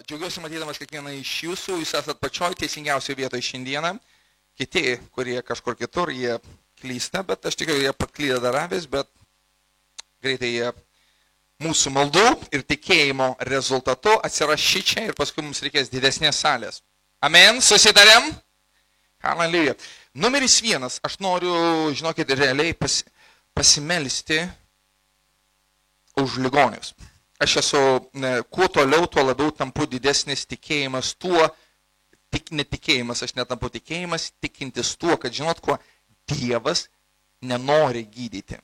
džiaugiuosi matydamas kiekvieną iš jūsų, jūs esat pačioj teisingiausioje vietoje šiandieną. Kiti, kurie kažkur kitur, jie klysta, bet aš tikrai jie paklydę dar avės, bet greitai jie mūsų maldų ir tikėjimo rezultatu atsiras šičia ir paskui mums reikės didesnės salės. Amen, susitarėm? Halleluja. Numeris 1, aš noriu, žinokit, realiai pasimelsti už ligonius. Aš esu, kuo toliau, tuo labiau tampu didesnis tikėjimas tuo, netikėjimas, aš netampu tikėjimas, tikintis tuo, kad žinot kuo, Dievas nenori gydyti.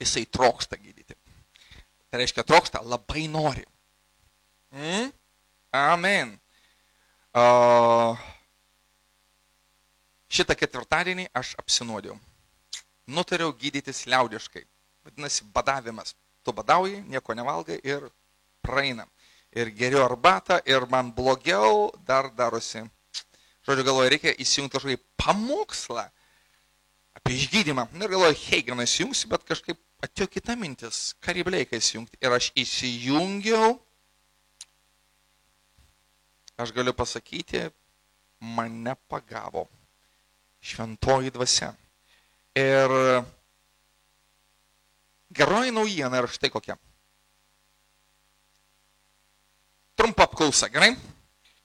Jisai trokšta gydyti. Tai reiškia, trokšta, labai nori. Amen. Šitą ketvirtadienį aš apsinuodėjau. Nutariau gydytis liaudiškai. Vadinasi, badavimas. Tu badauji, nieko nevalgai ir praeina. Ir geriu arbatą, ir man blogiau dar darosi. Žodžiu, galvoju, reikia įsijungti kažkokį pamokslą apie išgydymą. Ir galvoju, Heigeną įsijungsi, bet kažkaip atėjo kita mintis, Karibleiką įsijungti. Ir aš įsijungiau, aš galiu pasakyti, mane pagavo šventoji dvasia. Ir geroji naujiena yra štai kokia. Trumpa apklausa, gerai?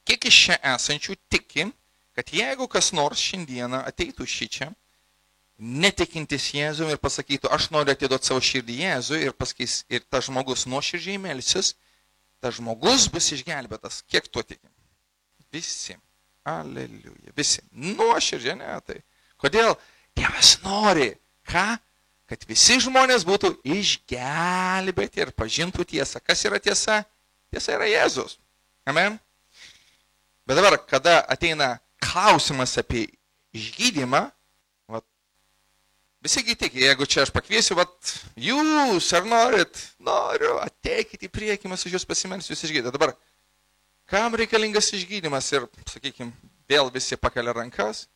Kiek iš čia esančių tiki, kad jeigu kas nors šiandieną ateitų šičia, netikintis Jėzumi ir pasakytų, aš noriu atiduoti savo širdį Jėzui ir pasakys, ir tas žmogus nuoširdžiai melsis, tas žmogus bus išgelbėtas. Kiek tu tiki? Visi. Aleliuja. Visi. Nuoširdžiai, ne tai. Kodėl? Dievas nori. Ką? Kad visi žmonės būtų išgelbėti ir pažintų tiesą. Kas yra tiesa? Tiesa yra Jėzus. Amen. Bet dabar, kada ateina klausimas apie išgydymą, visi tiki, jeigu čia aš pakviesiu, jūs ar norit, noriu, ateikit į priekį, mes už jūs pasimelsiu, jūs išgydė. Dabar, kam reikalingas išgydymas ir, sakykime, vėl visi pakelia rankas,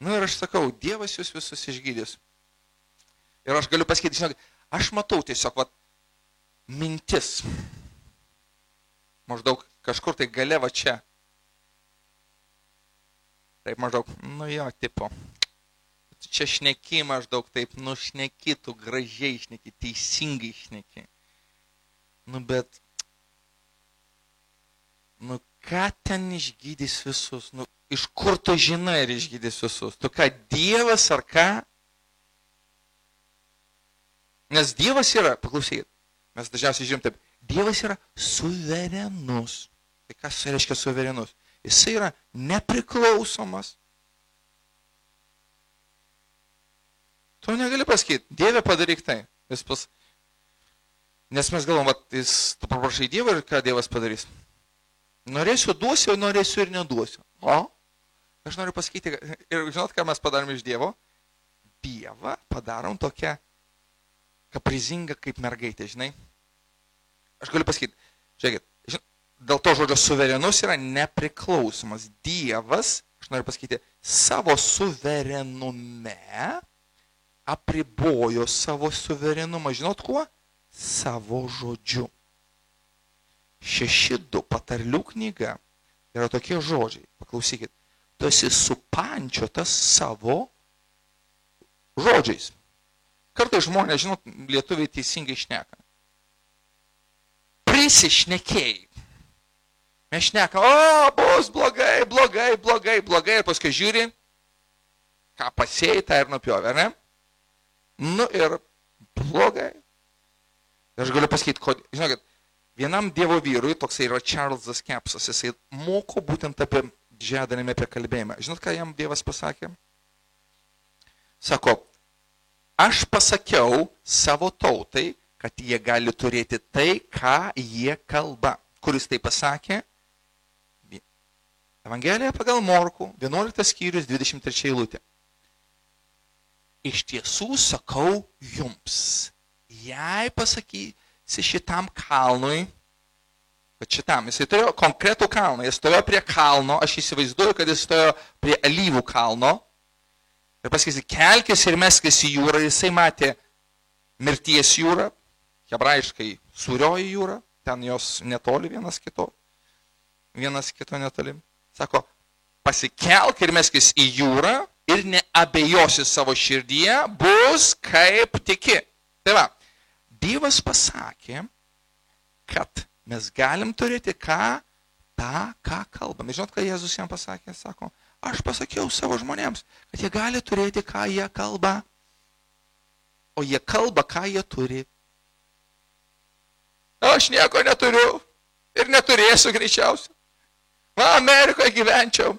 ir aš sakau, Dievas jūs visus išgydys. Ir aš galiu pasakyti, žinok, aš matau tiesiog, mintis. Maždaug kažkur tai gale va čia. Taip maždaug, tipo. Čia šneki maždaug taip, šneki, tu gražiai šneki, teisingai šneki. Bet, ką ten išgydys visus? Iš kur tu žinai ir išgydys visus? Tu ką, Dievas ar ką? Nes Dievas yra, paklausykit, mes dažniausiai žinom taip, Dievas yra suverenus. Tai kas reiškia suverenus? Jisai yra nepriklausomas. Tu negali pasakyti, Dieve padaryk tai. Nes mes galvom, tu paprašai Dievą ir ką Dievas padarys. Norėsiu duosiu, norėsiu ir neduosiu. Aš noriu pasakyti, ir žinot, ką mes padarom iš Dievo? Dievą padarom tokią kaprizingą kaip mergaitė, žinai. Aš galiu pasakyti, žiūrėkit, dėl to žodžio suverenus yra nepriklausomas. Dievas, aš noriu pasakyti, savo suverenume apribojo savo suverenumą. Žinot kuo? Savo žodžiu. 6.2 patarlių knyga yra tokie žodžiai. Paklausykit, tu esi supančiotas savo žodžiais. Kartais žmonės, žinot, lietuviai teisingai šneka. Prisišnekėjai. Mes šneka, bus blogai, blogai, blogai, blogai. Ir paskui žiūri, ką pasėjai, tą ir nupjovė, ne? Ir blogai. Aš galiu pasakyti, žinokit, vienam Dievo vyrui, toksai yra Charlesas Kepsas, jisai moko būtent apie didžiąją apie kalbėjimą. Žinot, ką jam Dievas pasakė? Sako, aš pasakiau savo tautai, kad jie gali turėti tai, ką jie kalba. Kuris tai pasakė? Evangelija pagal Morkų, 11 skyrius, 23 eilutė. Iš tiesų sakau jums, jei pasakysi šitam kalnui, kad šitam, jisai turėjo konkretų kalną, jis stovėjo prie kalno, aš įsivaizduoju, kad jis stovėjo prie alyvų kalno, ir pasakysi, kelkis ir meskis į jūrą, jisai matė mirties jūrą, hebrajiškai sūrioji jūra, ten jos netoli vienas kito netoli. Sako, pasikelk ir meskis į jūrą ir neabejosi savo širdyje, bus kaip tiki. Tai va, Dievas pasakė, kad mes galim turėti ką kalbame. Žinot, ką Jėzus jam pasakė? Sako, aš pasakiau savo žmonėms, kad jie gali turėti, ką jie kalba. O jie kalba, ką jie turi. Aš nieko neturiu ir neturėsiu greičiausiai. Va, Amerikoje gyvenčiau.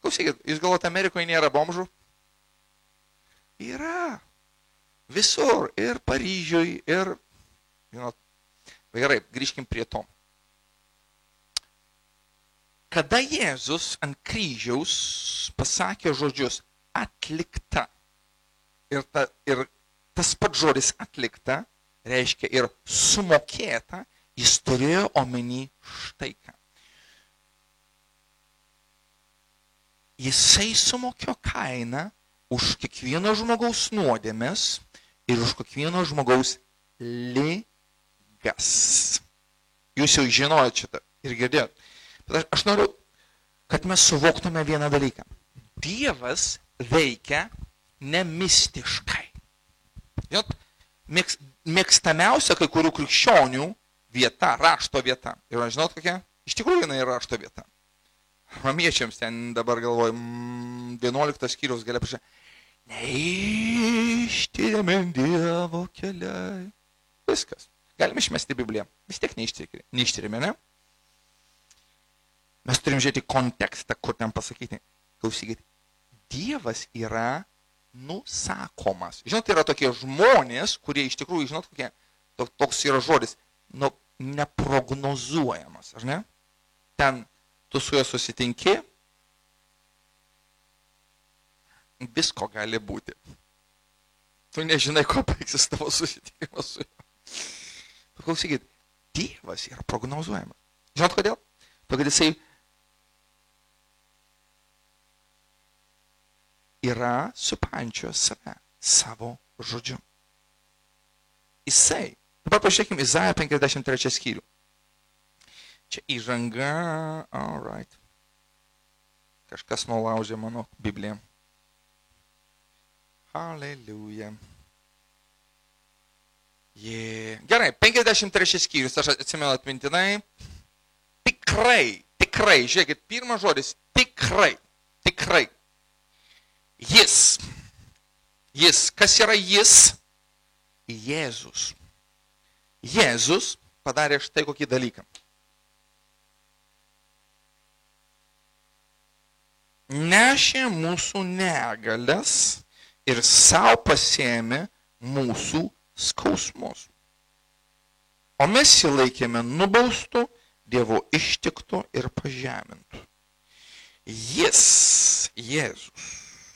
Klausykit, jūs galvojate, Amerikoje nėra bomžų? Yra. Visur. Ir Paryžiui, ir... Žinot, gerai, grįžkim prie to. Kada Jėzus ant kryžiaus pasakė žodžius atlikta, ir tas pats žodis atlikta reiškia ir sumokėta, jis turėjo omeny štai ką. Jisai sumokėjo kainą už kiekvieno žmogaus nuodėmes ir už kiekvieno žmogaus ligas. Jūs jau žinojate šitą ir girdėjot. Bet aš noriu, kad mes suvoktume vieną dalyką. Dievas veikia nemistiškai. Žinot, mėgstamiausia kai kurių krikščionių vieta, rašto vieta. Ir žinot kokia? Iš tikrųjų jinai yra rašto vieta. Romiečiams ten dabar galvoju, 11 skyriaus galia prašė. Neištiriami Dievo keliai. Viskas. Galime išmesti Bibliją. Vis tiek neištiriami, ne? Mes turim žiūrėti kontekstą, kur ten pasakyti. Klausykit, Dievas yra nusakomas. Žinot, yra tokie žmonės, kurie iš tikrųjų, žinot, kokie, toks yra žodis, neprognozuojamas, ar ne? Ten tu su juo susitinki, visko gali būti. Tu nežinai, ko baigsis tavo susitikimas su juo. Paklausykit, Dievas yra prognozuojamas. Žinot kodėl? Todėl jisai yra supančios save savo žodžiu. Jisai, dabar pažiūrėkime Izaiją 53 skyrių. Čia įžanga, all right. Kažkas nulaužė mano Bibliją. Halleluja. Gerai, 53 skyrius, aš atsimenu atmintinai. Tikrai, žiūrėkit, pirmas žodis, tikrai. Jis, kas yra jis? Jėzus. Jėzus padarė štai kokį dalyką. Nešė mūsų negalias ir savo pasėmė mūsų skausmus. O mes jį laikėme nubaustų, Dievo ištiktų ir pažemintų. Jėzus.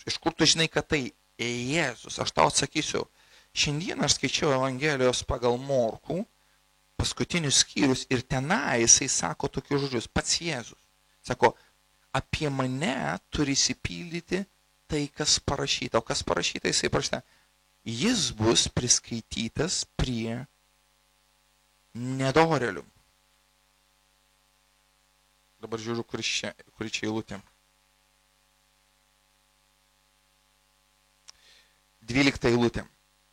Iš kur tu žinai, kad tai Jėzus? Aš tau atsakysiu. Šiandien aš skaičiau Evangelijos pagal Morkų, paskutinius skyrius, ir tenai jisai sako tokius žodžius, pats Jėzus. Sako, apie mane turi įsipildyti tai, kas parašyta. O kas parašyta, jisai parašyta. Jis bus priskaitytas prie nedorėlių. Dabar žiūriu, kuri čia eilutė. 12 eilutė.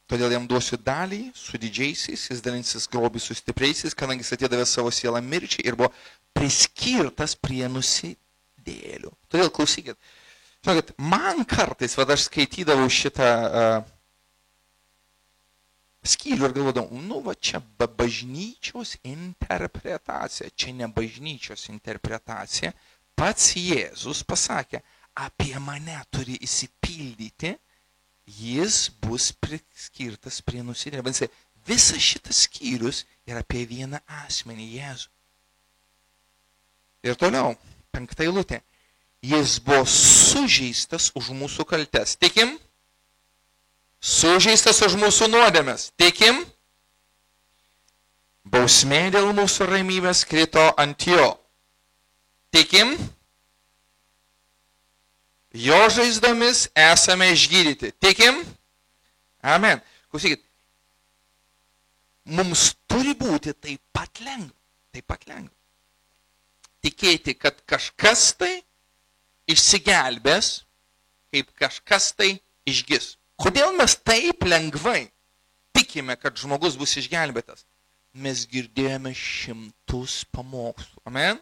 Todėl jam duosiu dalį su didžiaisiais, jis dalinsis grobį su stipriaisiais, kadangi jis atidavė savo sielą mirčiai ir buvo priskirtas prie nusidėlių. Todėl klausykit. Žinokit, man kartais, aš skaitydavau šitą skyrių ir galvodavau, čia be bažnyčios interpretacija, čia ne bažnyčios interpretacija, pats Jėzus pasakė, apie mane turi įsipildyti, jis bus priskirtas prie nusidėlio. Visas šitas skyrius yra apie vieną asmenį, Jėzų. Ir toliau, 5 eilutė, jis buvo sužeistas už mūsų kaltes. Tikim? Sužeistas už mūsų nuodėmes. Tikim? Bausmė dėl mūsų ramybės krito ant jo. Tikim? Jo žaizdomis esame išgydyti. Tikim? Amen. Klausykit, mums turi būti taip pat lengva. taip pat lengva. Tikėti, kad kažkas tai išsigelbės, kaip kažkas tai išgis. Kodėl mes taip lengvai tikime, kad žmogus bus išgelbėtas? Mes girdėjome šimtus pamokslų. Amen?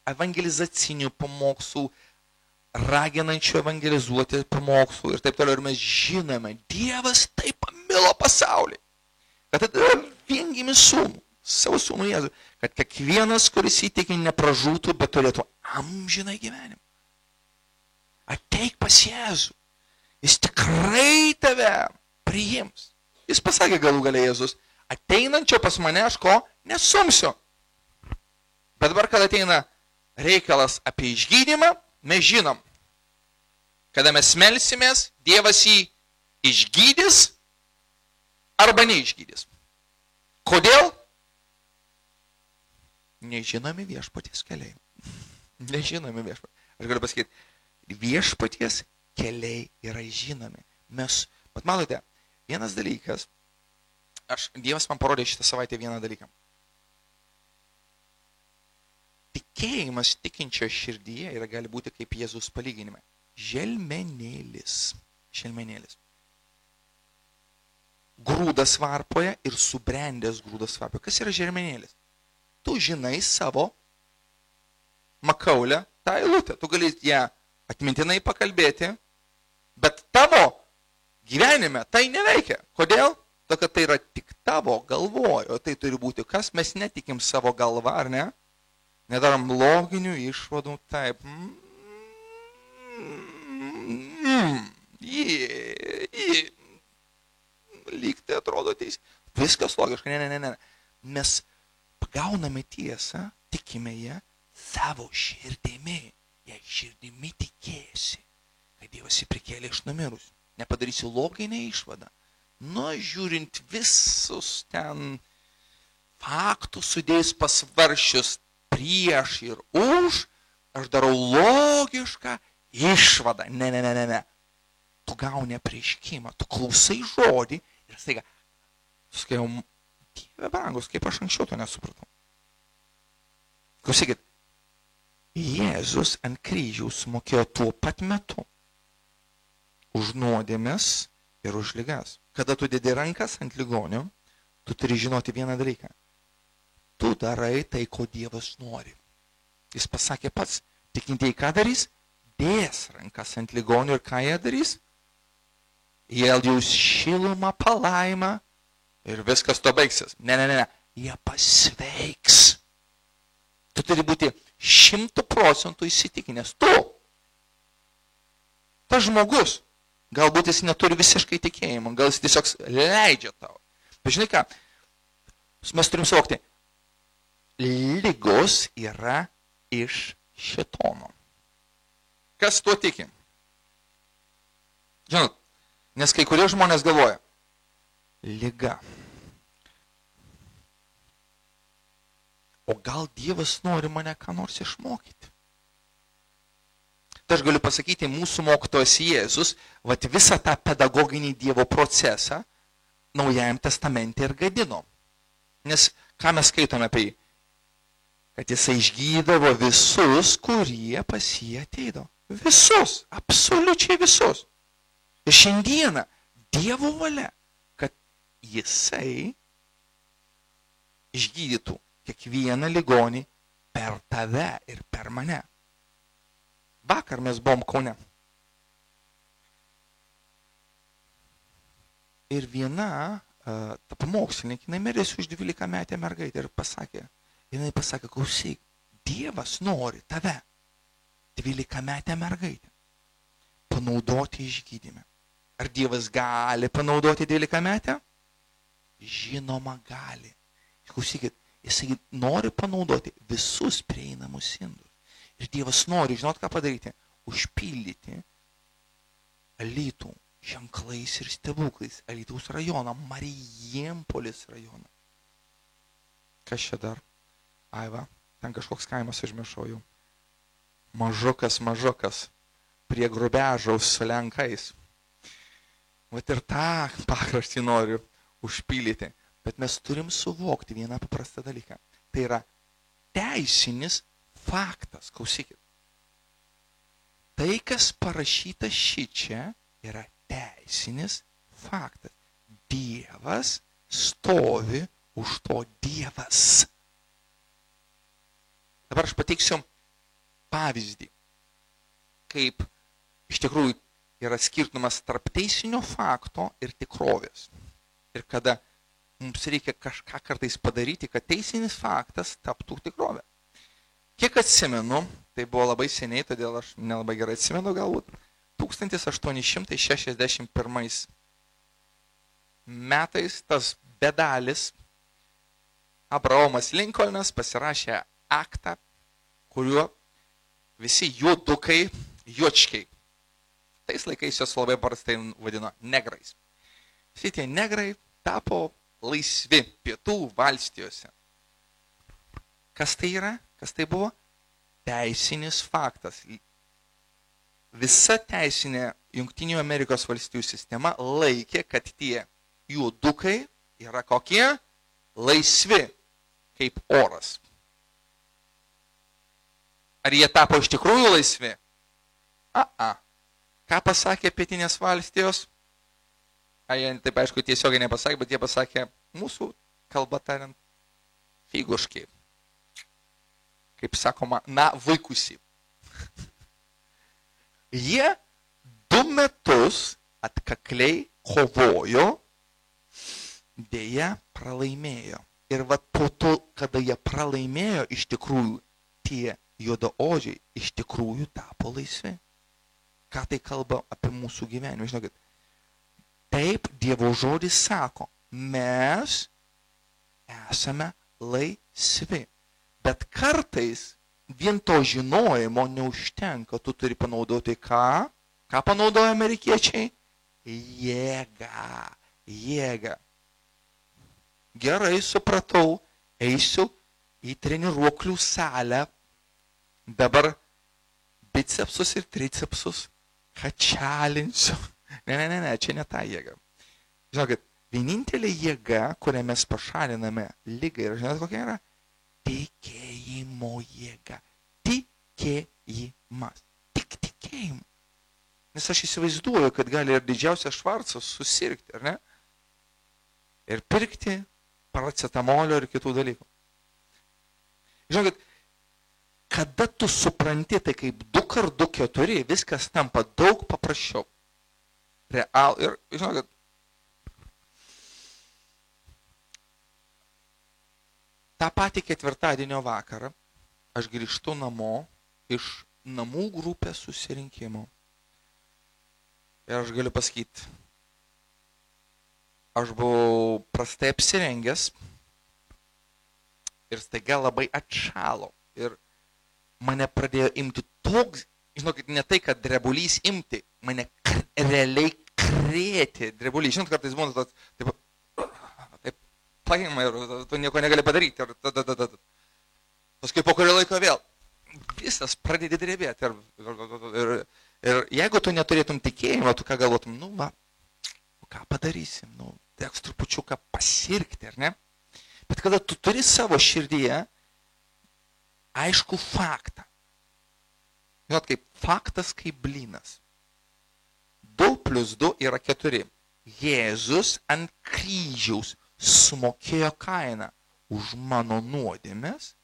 Evangelizacinių pamokslų, raginančių evangelizuoti pamokslų ir taip toliau. Ir mes žinome, Dievas taip pamilo pasaulį, kad atidavė viengimį sūnų, savo sūnų Jėzų, kad kiekvienas, kuris įtiki, nepražūtų, bet turėtų amžiną gyvenimą. Ateik pas Jėzų. Jis tikrai tave priims. Jis pasakė galų gale Jėzus, ateinančio pas mane aš ko nesumsiu. Bet dabar, kad ateina reikalas apie išgydymą, mes žinom, kada mes melsimės, Dievas jį išgydys arba neišgydys. Kodėl? Nežinomi viešpaties keliai. Nežinomi viešpaties. Aš galiu pasakyti, viešpaties keliai yra žinomi. Mes, pat matote, vienas dalykas, Dievas man parodė šitą savaitę vieną dalyką. Tikėjimas tikinčio širdyje yra gali būti kaip Jėzus palyginimai. Želmenėlis. Želmenėlis. Grūdas varpoje ir subrendęs grūdas varpoje. Kas yra želmenėlis? Tu žinai savo makaulę, tą eilutę. Tu gali ją atmintinai pakalbėti, bet tavo gyvenime tai neveikia. Kodėl? To, kad tai yra tik tavo galvoje, o tai turi būti kas? Mes netikim savo galvą, ar ne? Nedarom loginių išvadų, taip. Lyg tai atrodo teisė. Viskas logiška, ne. Mes pagauname tiesą, tikime ją savo širdimi. Jei širdimi tikėsi, kad Dievas jį prikėlė iš numirusių. Nepadarysi loginę išvadą. Žiūrint visus ten faktus sudėjus pasvaršius prieš ir už, aš darau logišką išvadą. Ne. Tu gauni apreiškimą, tu klausai žodį ir staiga, sakiau, Dieve brangus, kaip aš anksčiau to nesupratau. Klausykit, Jėzus ant kryžiaus mokėjo tuo pat metu už nuodėmes ir už ligas. Kada tu dedi rankas ant ligonio, tu turi žinoti vieną dalyką. Tu darai tai, ko Dievas nori. Jis pasakė pats, tikintieji ką darys? Dės rankas ant ligonio ir ką jie darys? Jie jaus šilumą, palaimą ir viskas to baigsis. Ne. Jie pasveiks. Tu turi būti 100% įsitikinęs. Tas žmogus, galbūt jis neturi visiškai tikėjimo, gal jis tiesiog leidžia tau. Bet žinai ką, mes turim suvokti, ligos yra iš šėtono. Kas tuo tiki? Žinot, nes kai kurie žmonės galvoja, liga. O gal Dievas nori mane ką nors išmokyti? Tai aš galiu pasakyti, mūsų mokytojas Jėzus, visą tą pedagoginį Dievo procesą Naujajam testamente ir gadino. Nes ką mes skaitome apie jį? Kad jisai išgydavo visus, kurie pas jį ateidavo. Visus, absoliučiai visus. Ir šiandieną Dievo valia, kad jisai išgydytų kiekvieną ligonį per tave ir per mane. Vakar mes buvom Kaune. Ir viena ta pamokslininkė, jinai mirėsi už 12-metę mergaitę ir pasakė, klausyk, Dievas nori tave, 12-metę mergaitę, panaudoti išgydyme. Ar Dievas gali panaudoti 12-metę? Žinoma, gali. Klausykit, jisai nori panaudoti visus prieinamus indus. Ir Dievas nori, žinot ką padaryti? Užpildyti Alytų ženklais ir stebuklais. Alytaus rajoną, Marijampolės rajoną. Kas čia dar? Aiva, ten kažkoks kaimas užmiršau jau. Mažukas, prie Grubežaus su Lenkais. Vat ir tą pakraštį noriu užpildyti. Bet mes turim suvokti vieną paprastą dalyką. Tai yra teisinis faktas. Klausykit. Tai, kas parašyta šičia, yra teisinis faktas. Dievas stovi už to Dievas. Dabar aš pateiksiu pavyzdį, kaip iš tikrųjų yra skirtumas tarp teisinio fakto ir tikrovės. Ir kada mums reikia kažką kartais padaryti, kad teisinis faktas taptų tikrovę. Kiek atsimenu, tai buvo labai seniai, todėl aš nelabai gerai atsimenu galbūt, 1861 metais tas bedalis Abraomas Lincolnas pasirašė aktą, kuriuo visi juodukai, juočkiai, tais laikais jos labai paprastai vadino negrais. Visi tie negrai tapo laisvi pietų valstijose. Kas tai yra? Kas tai buvo? Teisinis faktas. Visa teisinė Jungtinių Amerikos valstijų sistema laikė, kad tie juodukai yra kokie? Laisvi, kaip oras. Ar jie tapo iš tikrųjų laisvi? Ką pasakė pietinės valstijos? Jie taip aišku tiesiogiai nepasakė, bet jie pasakė mūsų kalba tariant figuškai. Kaip sakoma, vaikusi. Jie 2 metus atkakliai kovojo, dėja pralaimėjo. Ir po to, kada jie pralaimėjo, iš tikrųjų tie juodaodžiai iš tikrųjų tapo laisvi. Ką tai kalba apie mūsų gyvenimą? Žinokit, taip Dievo žodis sako, mes esame laisvi. Bet kartais vien to žinojimo neužtenka. Tu turi panaudoti ką? Ką panaudoja amerikiečiai? Jėgą. Gerai, supratau, eisiu į treniruoklių salę. Dabar bicepsus ir tricepsus kačialinsiu. Ne, čia ne ta jėga. Žinokit, vienintelė jėga, kurią mes pašaliname ligą, ir žinot kokia yra? Tikėjimo jėga. Tikėjimas. Tik tikėjimu. Nes aš įsivaizduoju, kad gali ir didžiausias švarcas susirgti, ar ne? Ir pirkti paracetamolio ir kitų dalykų. Žinokit, kada tu supranti, tai kaip 2 x 2, viskas tampa daug paprasčiau. Real. Ir žinokit, tą patį ketvirtadienio vakarą aš grįžtu namo iš namų grupės susirinkimo. Ir aš galiu pasakyti, aš buvau prastai apsirengęs ir staiga labai atšalo. Ir mane pradėjo imti toks, žinokit, ne tai, kad drebulys imti, mane realiai krėtė drebulys. Žinot, kartais būna taip paima ir tu nieko negali padaryti. Paskui po kurio laiko vėl visas pradedi drebėti. Ir jeigu tu neturėtum tikėjimo, tu ką galvotum, ką padarysim, teks trupučiuką pasirgti, ar ne? Bet kada tu turi savo širdyje aišku faktą. Žinot, kaip faktas, kaip blynas. 2 + 2 yra 4. Jėzus ant kryžiaus sumokėjo kainą už mano nuodėmes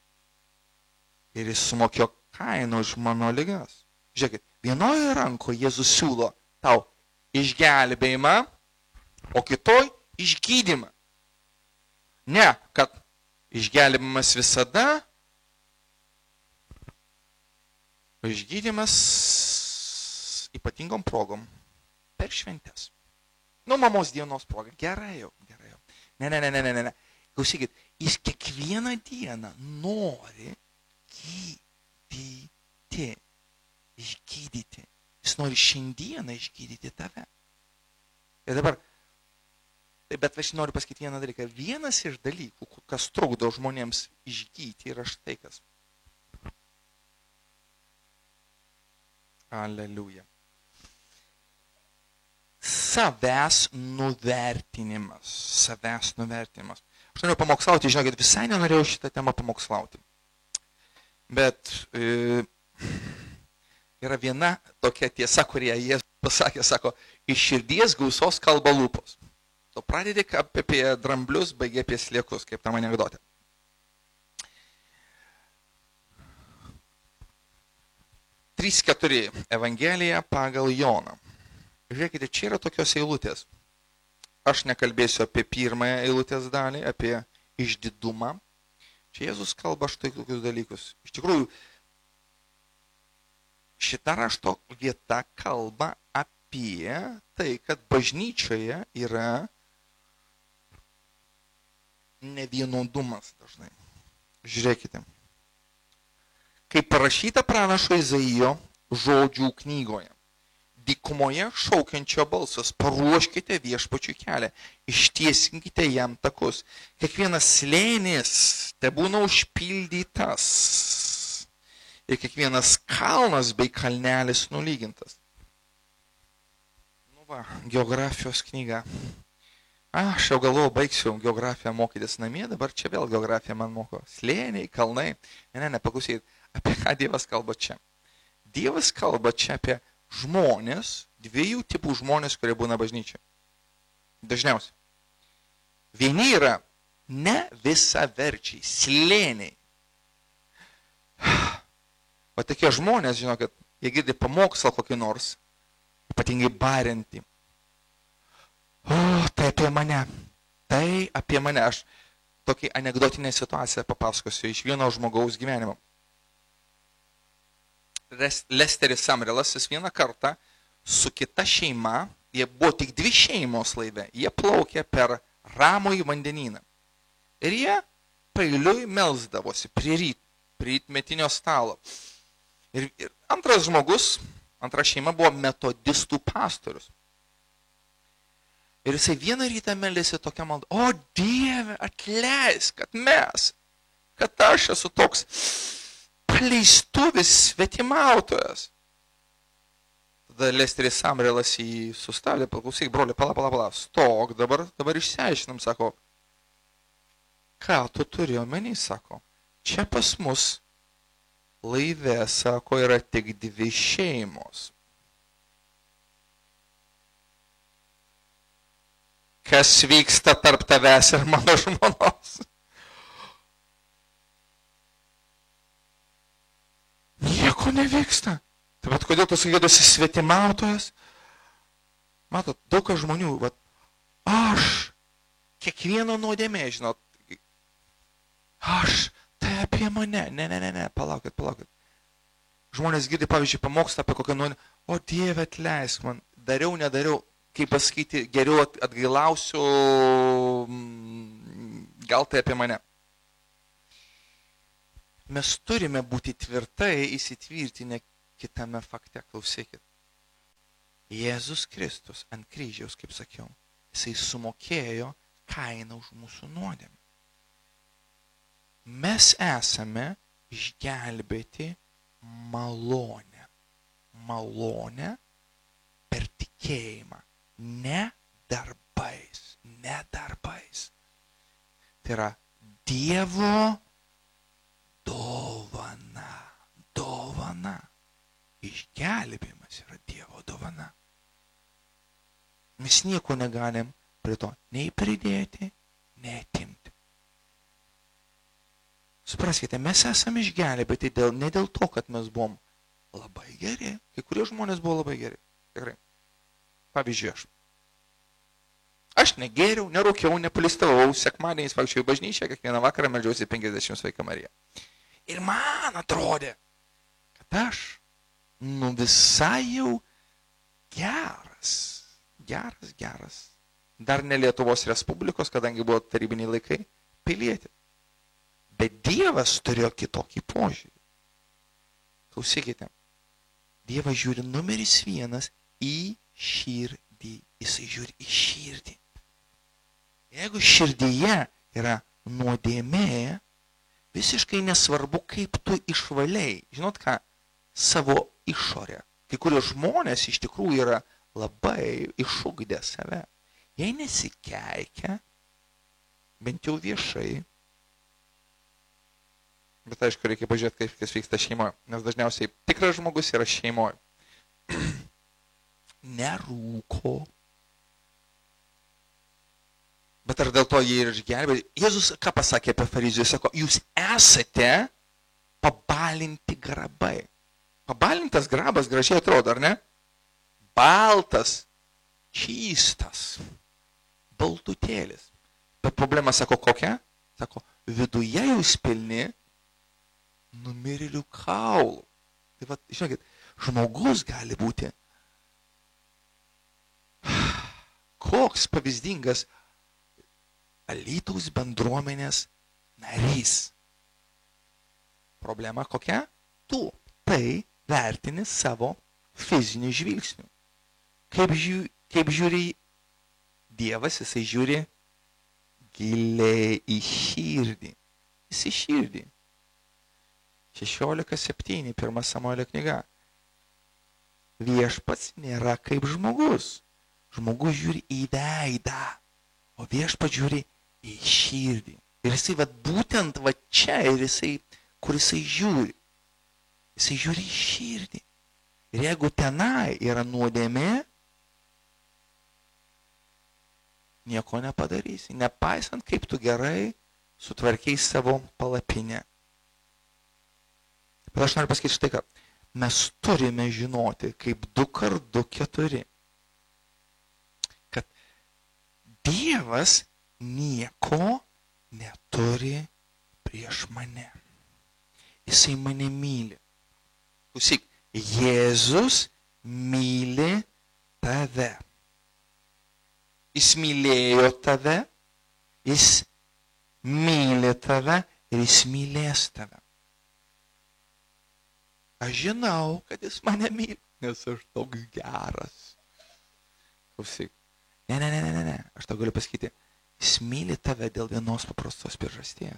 ir jis sumokėjo kainą už mano ligas. Žiūrėkit, vienoje rankoje Jėzus siūlo tau išgelbėjimą, o kitoj išgydymą. Ne, kad išgelbėjimas visada, o išgydymas ypatingom progom per šventes. Mamos dienos proga. Gerai jau. Ne. Klausykit, jis kiekvieną dieną nori gydyti. Išgydyti. Jis nori šiandieną išgydyti tave. Ir dabar, bet aš noriu pasakyti vieną dalyką. Vienas iš dalykų, kas trukdo žmonėms išgydyti, yra štai kas. Aleliuja. Savęs nuvertinimas. Aš norėjau pamokslauti, žinokit, visai nenorėjau šitą temą pamokslauti. Bet yra viena tokia tiesa, kurie jie pasakė, sako, iš širdies gausos kalba lūpos. Tu pradedi apie dramblius, baigi apie sliekus, kaip tam anekdote. Trys keturi Evangelija pagal Joną. Žiūrėkite, čia yra tokios eilutės. Aš nekalbėsiu apie pirmąją eilutės dalį, apie išdidumą. Čia Jėzus kalba štai tokius dalykus. Iš tikrųjų, šita rašto vieta kalba apie tai, kad bažnyčioje yra nevienodumas dažnai. Žiūrėkite. Kaip parašyta pranašo Izaijo žodžių knygoje. Dykumoje šaukiančio balsas, paruoškite viešpačiui kelią, ištiesinkite jam takus. Kiekvienas slėnis tebūna užpildytas ir kiekvienas kalnas bei kalnelis nulygintas. Nu va, geografijos knyga. Aš jau galvoju, baigsiu geografiją mokytis namie, dabar čia vėl geografiją man moko. Slėniai, kalnai. Ne, paklausykit, apie ką Dievas kalba čia. Dievas kalba čia apie žmonės, dviejų tipų žmonės, kurie būna bažnyčioje. Dažniausiai. Vieni yra ne visaverčiai, slėniai. O tokie žmonės, žinokit, jie girdi pamokslą kokį nors, ypatingai barinti. O, tai apie mane. Tai apie mane. Aš tokį anekdotinę situaciją papasakosiu iš vieno žmogaus gyvenimo. Lesteris Samrelas, jis vieną kartą su kita šeima, jie buvo tik dvi šeimos laive, jie plaukė per ramųjį vandenyną. Ir jie pailiui melsdavosi prie rytmetinio stalo. Ir antras žmogus, antra šeima buvo metodistų pastorius. Ir jisai vieną rytą meldėsi tokią maldą, o Dieve, atleisk, kad aš esu toks paleistuvis, svetimautojas. Tada Lesteris Samrelas jį sustabdė, paklausyk, broli, pala, stok, dabar išsiaiškinam, sako, ką tu turi omeny, sako, čia pas mus laive, sako, yra tik dvi šeimos. Kas vyksta tarp tavęs ir mano žmonos? Nieko nevyksta. Tai bet kodėl tu sakėdusi svetimautojas? Matot, daug žmonių, aš kiekvieno nuodėmė, žinot, aš, tai apie mane, ne, palaukit. Žmonės girdi, pavyzdžiui, pamokslą apie kokią nuodėmę, o Dieve, atleisk man, dariau, nedariau, kaip pasakyti, geriau atgailausiu, gal tai apie mane. Mes turime būti tvirtai įsitvirtinę kitame fakte, klausykit. Jėzus Kristus ant kryžiaus, kaip sakiau, jisai sumokėjo kainą už mūsų nuodėmę. Mes esame išgelbėti malonę. Malonę per tikėjimą. Ne darbais. Tai yra Dievo dovana. Išgelbėjimas yra Dievo dovana. Mes nieko negalim prie to nei pridėti, nei atimti. Supraskite, mes esame išgelbėti ne dėl to, kad mes buvom labai geri. Kai kurie žmonės buvo labai geri. Tikrai. Pavyzdžiui, aš negėriau, nerūkiau, nepalistavau, sekmadieniais vaikščiojau į bažnyčią, kiekvieną vakarą meldžiausi 50 Sveika Marija. Ir man atrodė, kad aš visai jau geras. Dar ne Lietuvos Respublikos, kadangi buvo tarybiniai laikai, pilietė. Bet Dievas turėjo kitokį požiūrį. Klausykite, Dievas žiūri numeris 1 į širdį. Jisai žiūri į širdį. Jeigu širdyje yra nuodėmė, visiškai nesvarbu, kaip tu išvaliai. Žinot ką? Savo išorę. Kai kurie žmonės iš tikrųjų yra labai išugdę save. Jei nesikeikia, bent jau viešai. Bet aišku, reikia pažiūrėti, kaip kas vyksta šeimoje, nes dažniausiai tikras žmogus yra šeimoje. Nerūko. Bet ar dėl to jie ir išgelbėjo? Jėzus ką pasakė apie fariziejus? Sako, jūs esate pabalinti grabai. Pabalintas grabas gražiai atrodo, ar ne? Baltas, čystas, baltutėlis. Bet problema, sako, kokia? Sako, viduje jūs pilni numirėlių kaulų. Tai va, žinokit, žmogus gali būti koks pavyzdingas Alytaus bendruomenės narys. Problema kokia? Tu tai vertini savo fiziniu žvilgsniu. Kaip žiūri Dievas, jisai žiūri giliai į širdį. Jis į širdį. 16:7, 1 Samuelio knyga. Viešpats nėra kaip žmogus. Žmogus žiūri į veidą, o viešpats žiūri į širdį. Ir jisai būtent čia, ir jisai, kur jisai žiūri. Jisai žiūri į širdį. Ir jeigu tenai yra nuodėmė, nieko nepadarysi. Nepaisant, kaip tu gerai sutvarkiai savo palapinę. Bet aš noriu pasakyti štai ką. Mes turime žinoti, kaip 2x2 4, kad Dievas nieko neturi prieš mane. Jisai mane myli. Klausyk, Jėzus myli tave. Jis mylėjo tave, jis myli tave ir jis mylės tave. Aš žinau, kad jis mane myli, nes aš toks geras. Klausyk. Ne. Aš tau galiu pasakyti, jis myli tave dėl vienos paprastos priežasties.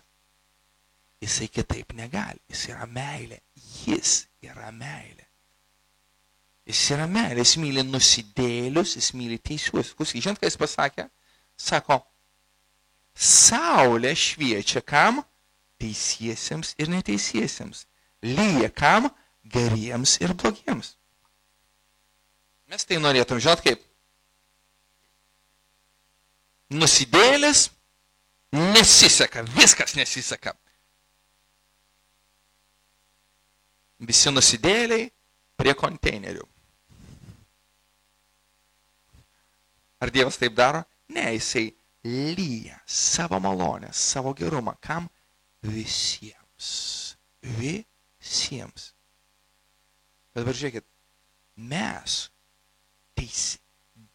Jisai kitaip negali. Jis yra meilė. Jis yra meilė. Jis yra meilė. Jis myli nusidėlius, jis myli teisiuosius. Klausyk, žinot, ką jis pasakė? Sako, saulė šviečia kam? Teisiesiems ir neteisiesiems. Lyja kam? Geriems ir blogiems. Mes tai norėtum, žinot kaip? Nusidėlis nesiseka, viskas nesiseka. Visi nusidėliai prie konteinerių. Ar Dievas taip daro? Ne, jisai lyja savo malonę, savo gerumą. Kam? Visiems. Visiems. Bet dabar žiūrėkit, mes,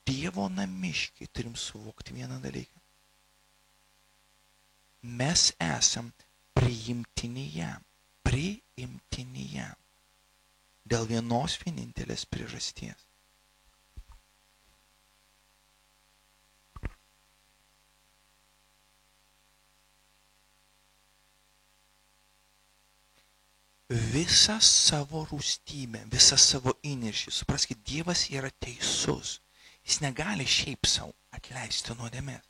Dievo namiškiai, turim suvokti vieną dalyką. Mes esam priimtini jam. Priimtini jam. Dėl vienos vienintelės priežasties. Visą savo rūstybę, visą savo įniršį. Supraskite, Dievas yra teisus. Jis negali šiaip savo atleisti nuodėmės.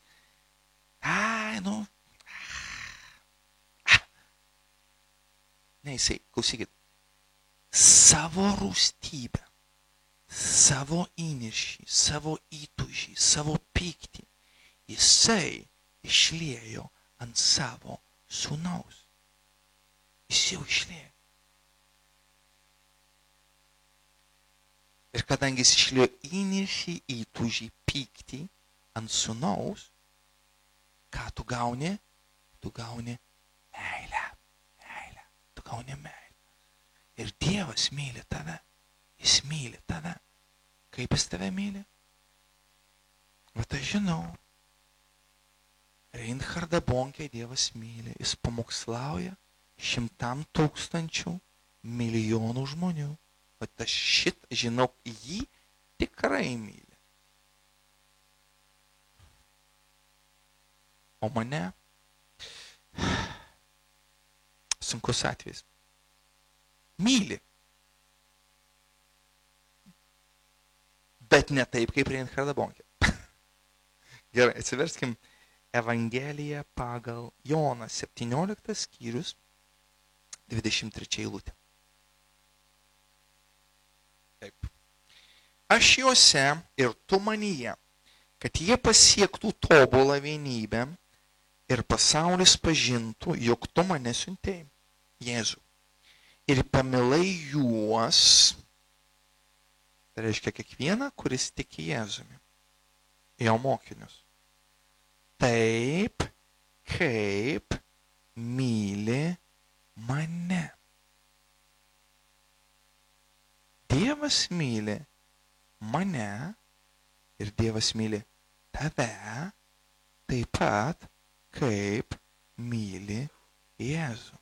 Ne, jisai, klausykit, savo rūstybę, savo įniršį, savo įtūžį, savo pyktį, jisai išliejo ant savo sūnaus. Jis jau išliejo. Ir kadangi jis išliejo įniršį, įtūžį, pyktį ant sūnaus, ką tu gauni? Tu gauni meilę. Tu gauni meilę. Ir Dievas myli tave. Jis myli tave. Kaip jis tave myli? Bet aš žinau. Reinhardą Bonkę Dievas myli. Jis pamokslauja 100,000 milijonų žmonių. Bet aš žinau, jį tikrai myli. O mane sunkus atvejis. Myli. Bet ne taip, kaip Reinhardą Bonkę. Gerai, atsiverskim Evangelija pagal Joną 17 skyrius 23 eilutė. Taip. Aš juose ir tu manyje, kad jie pasiektų tobulą vienybę ir pasaulis pažintų, jog tu mane siuntei, Jėzų. Ir pamilai juos, tai reiškia kiekvieną, kuris tiki Jėzumi, jo mokinius. Taip, kaip myli mane. Dievas myli mane ir Dievas myli tave taip pat, kaip myli Jėzų.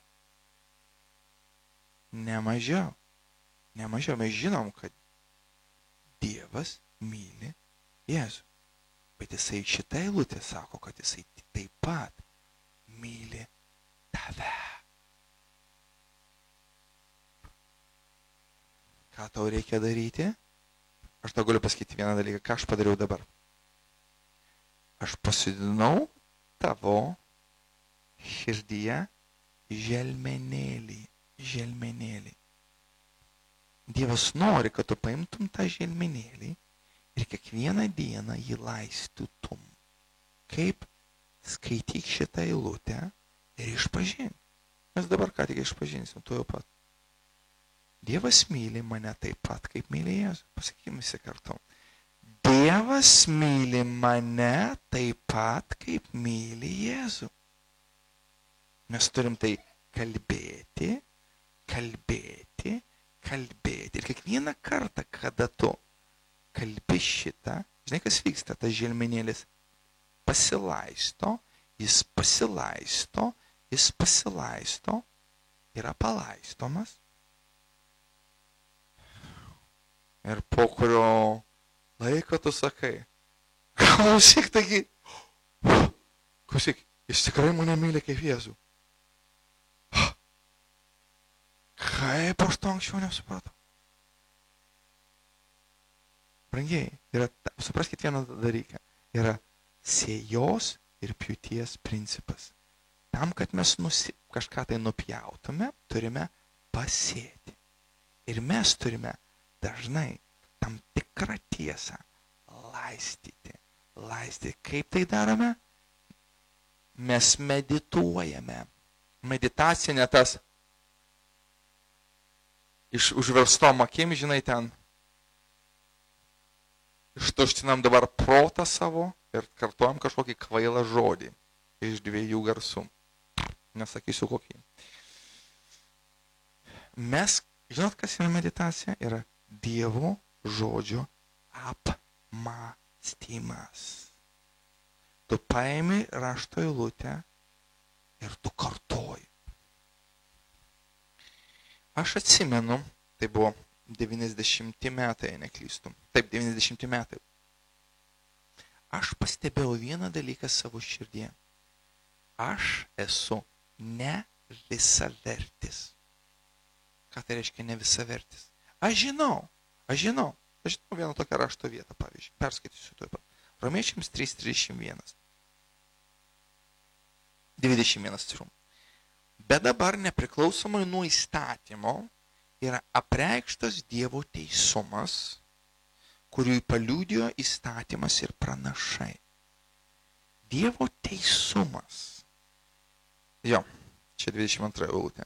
Nemažiau. Nemažiau. Mes žinom, kad Dievas myli Jėzų. Bet jisai šitą eilutę sako, kad jisai taip pat myli tave. Ką tau reikia daryti? Aš tau galiu pasakyti vieną dalyką, ką aš padariau dabar. Aš pasodinau tavo širdyje želmenėlį. Želmenėlį. Dievas nori, kad tu paimtum tą želmenėlį ir kiekvieną dieną jį laistytum. Kaip? Skaityk šitą eilutę ir išpažink. Mes dabar ką tik išpažinsim, tu jau pat. Dievas myli mane taip pat, kaip myli Jėzų. Pasakykime visi kartu. Dievas myli mane taip pat, kaip myli Jėzų. Mes turim tai kalbėti, kalbėti, kalbėti. Ir kiekvieną kartą, kada tu kalbi šitą, žinai, kas vyksta, tas želmenėlis pasilaisto, jis pasilaisto, jis pasilaisto, yra palaistomas. Ir po kurio laiko tu sakai, klausyk, taigi, klausyk, jis tikrai mane myli kaip Jėzų. Kaip aš to anksčiau nesupratau? Brangiai, supraskit vieną dalyką, yra sėjos ir pjūties principas. Tam, kad mes kažką tai nupjautume, turime pasėti. Ir mes turime dažnai tam tikrą tiesą laistyti. Kaip tai darome? Mes medituojame. Meditacija ne tas iš užverstom akim, žinai, ten ištuštinam dabar protą savo ir kartuojam kažkokį kvailą žodį iš 2 garsų. Nesakysiu kokį. Mes, žinot, kas yra meditacija? Yra Dievo žodžio apmąstymas. Tu paimi rašto eilutę ir tu kartoji. Aš atsimenu, tai buvo 90 metai, neklystu. Taip, 90 metai. Aš pastebėjau vieną dalyką savo širdėje. Aš esu ne visavertis. Ką tai reiškia ne visavertis? Aš žinau vieną tokią rašto vietą, pavyzdžiui. Perskaitysiu tuoj pat. Romiečiams 3:31. 21, atsiprašau. Bet dabar nepriklausomai nuo įstatymo yra apreikštas Dievo teisumas, kuriui paliudijo įstatymas ir pranašai. Dievo teisumas. Jo, čia 22 eilutė.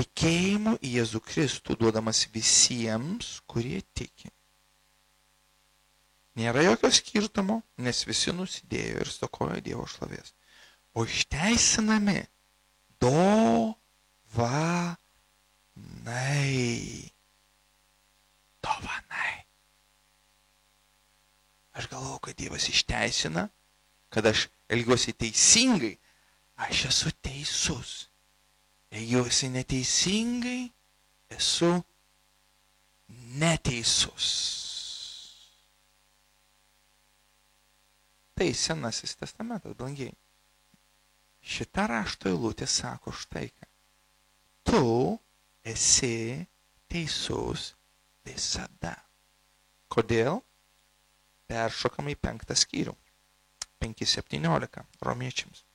Tikėjimu į Jėzų Kristų duodamas visiems, kurie tiki. Nėra jokio skirtumo, nes visi nusidėjo ir stokojo Dievo šlovės. O išteisinami dovanai. Dovanai. Aš galvoju, kad Dievas išteisina, kad aš elgiuosi teisingai, aš esu teisus. Elgiuosi neteisingai, esu neteisus. Tai Senasis testamentas, brangiai. Šita rašto eilutė sako štai ką. Tu esi teisus visada. Kodėl? Peršokam į 5 skyrių. 5:17 romiečiams.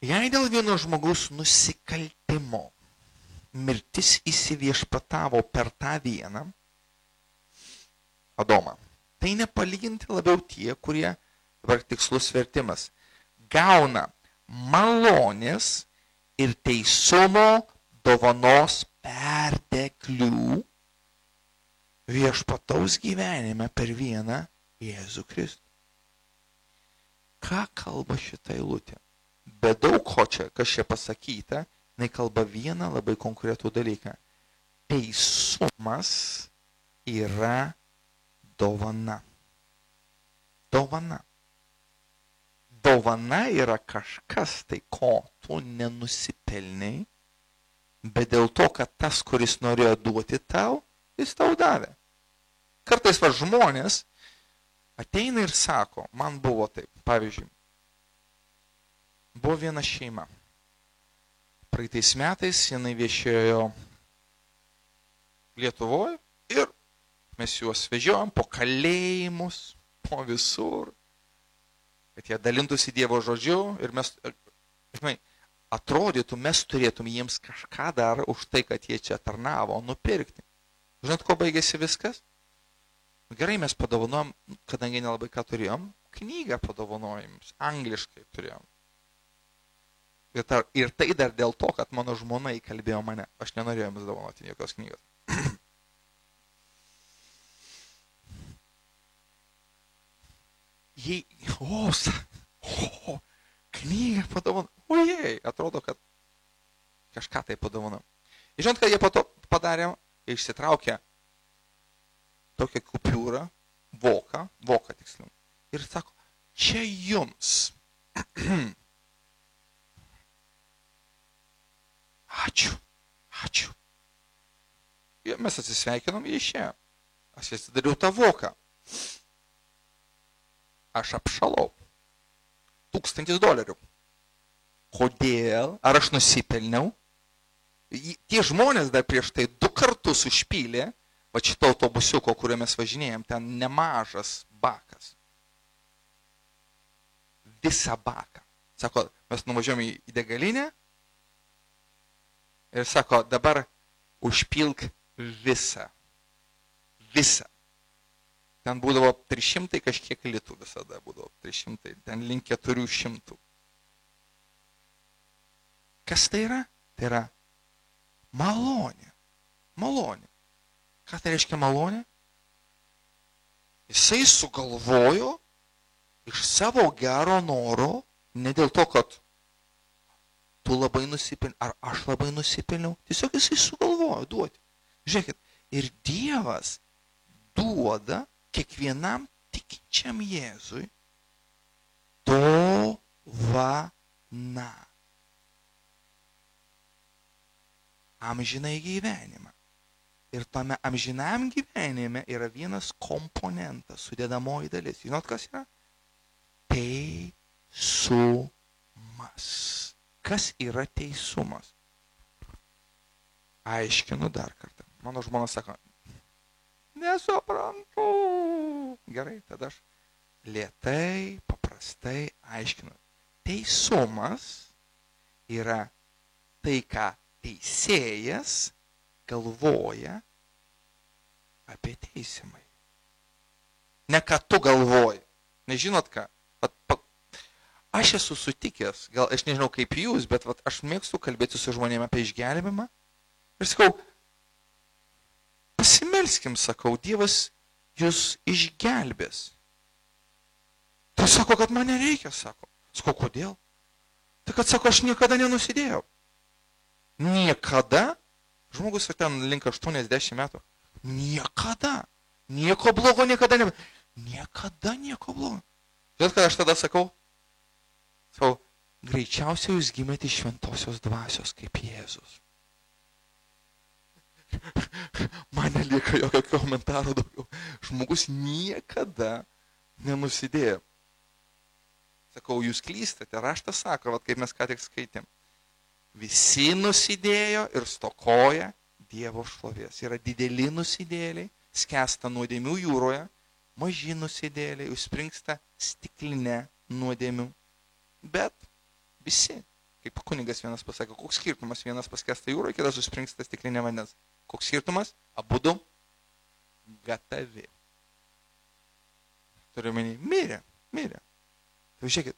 Jei dėl vieno žmogaus nusikaltimo mirtis įsiviešpatavo per tą vieną, Adomą, tai nepalyginti labiau tie, kurie, dabar tikslus vertimas, gauna malonės ir teisumo dovanos perteklių viešpataus gyvenime per vieną Jėzų Kristų. Ką kalba šitą eilutę? Be daug ko čia, kas čia pasakyta, jinai kalba vieną labai konkretų dalyką. Teisumas yra dovana. Dovana. Dovana yra kažkas tai, ko tu nenusipelnei, bet dėl to, kad tas, kuris norėjo duoti tau, jis tau davė. Kartais va žmonės ateina ir sako, man buvo taip, pavyzdžiui, buvo viena šeima. Praeitais metais jinai viešėjo Lietuvoje ir mes juos vežiojom po kalėjimus, po visur, kad jie dalintųsi Dievo žodžiu ir mes, žinai, atrodytų, mes turėtum jiems kažką dar už tai, kad jie čia tarnavo, nupirkti. Žinot, ko baigėsi viskas? Gerai, mes padovanojom, kadangi nelabai ką turėjom, knygą padovanojom, angliškai turėjom. Ir tai dar dėl to, kad mano žmona įkalbėjo mane. Aš nenorėjau jums dovanoti jokios knygos. Knygą padovanojom. Ojei, atrodo, kad kažką tai padovanojom. Žinot, kad jie po to padarė, išsitraukė tokią kupiūrą, voką tiksliau. Ir sako, čia jums. Ačiū. Ir mes atsisveikinom, jie išėjo. Aš atsidariau tą voką. Aš apšalau. $1000. Kodėl? Ar aš nusipelniau? Tie žmonės dar prieš tai 2 kartus užpylė, va šito autobusiuko, kuriuo mes važinėjom, ten nemažas bakas. Visą baką. Sako, mes nuvažiuojom į degalinę ir sako, dabar užpilk visą. Visą. Ten būdavo 300 kažkiek litų visada būdavo. 300, ten link 400. Kas tai yra? Tai yra malonė. Malonė. Ką tai reiškia malonė? Jisai sugalvojo iš savo gero noro, ne dėl to, kad tu labai nusipelniai, ar aš labai nusipelniau, tiesiog jisai sugalvojo duoti. Žiūrėkit, ir Dievas duoda kiekvienam tikinčiam Jėzui dovana. Amžinai gyvenimą. Ir tame amžinam gyvenime yra vienas komponentas, sudėdamoji dalis. Žinot, kas yra? Teisumas. Kas yra teisumas? Aiškinu dar kartą. Mano žmona sako, nesuprantu. Gerai, tada aš lėtai, paprastai aiškinu. Teisumas yra tai, ką teisėjas galvoja apie teisimai. Ne ką tu galvoji. Nežinot ką? Aš esu sutikęs, gal aš nežinau kaip jūs, bet aš mėgstu kalbėti su žmonėmis apie išgelbimą. Ir sakau, pasimelskim, sakau, Dievas jūs išgelbės. Tai sako, kad man nereikia, sako. Sakau, kodėl? Tai kad sako, aš niekada nenusidėjau. Niekada? Žmogus ten link 80 metų. Niekada. Nieko blogo niekada nebuvo. Niekada nieko blogo. Žinot, kad aš tada sakau? Sakau, greičiausiai jūs gimėte iš šventosios dvasios kaip Jėzus. Man nelieka jokio komentaro daugiau. Žmogus niekada nenusidėjo. Sakau, jūs klystate. Raštas sako, kaip mes ką tik skaitėm. Visi nusidėjo ir stokoja Dievo šlovės. Yra dideli nusidėliai, skęsta nuodėmių jūroje, maži nusidėliai, užspringsta stiklinė nuodėmių. Bet visi, kaip kunigas vienas pasakė, koks skirtumas, vienas paskęsta jūroje, kitas užspringsta stiklinė vandens. Koks skirtumas? Abudu gatavi. Turiu menį, mirė. Tai žiūrėkit,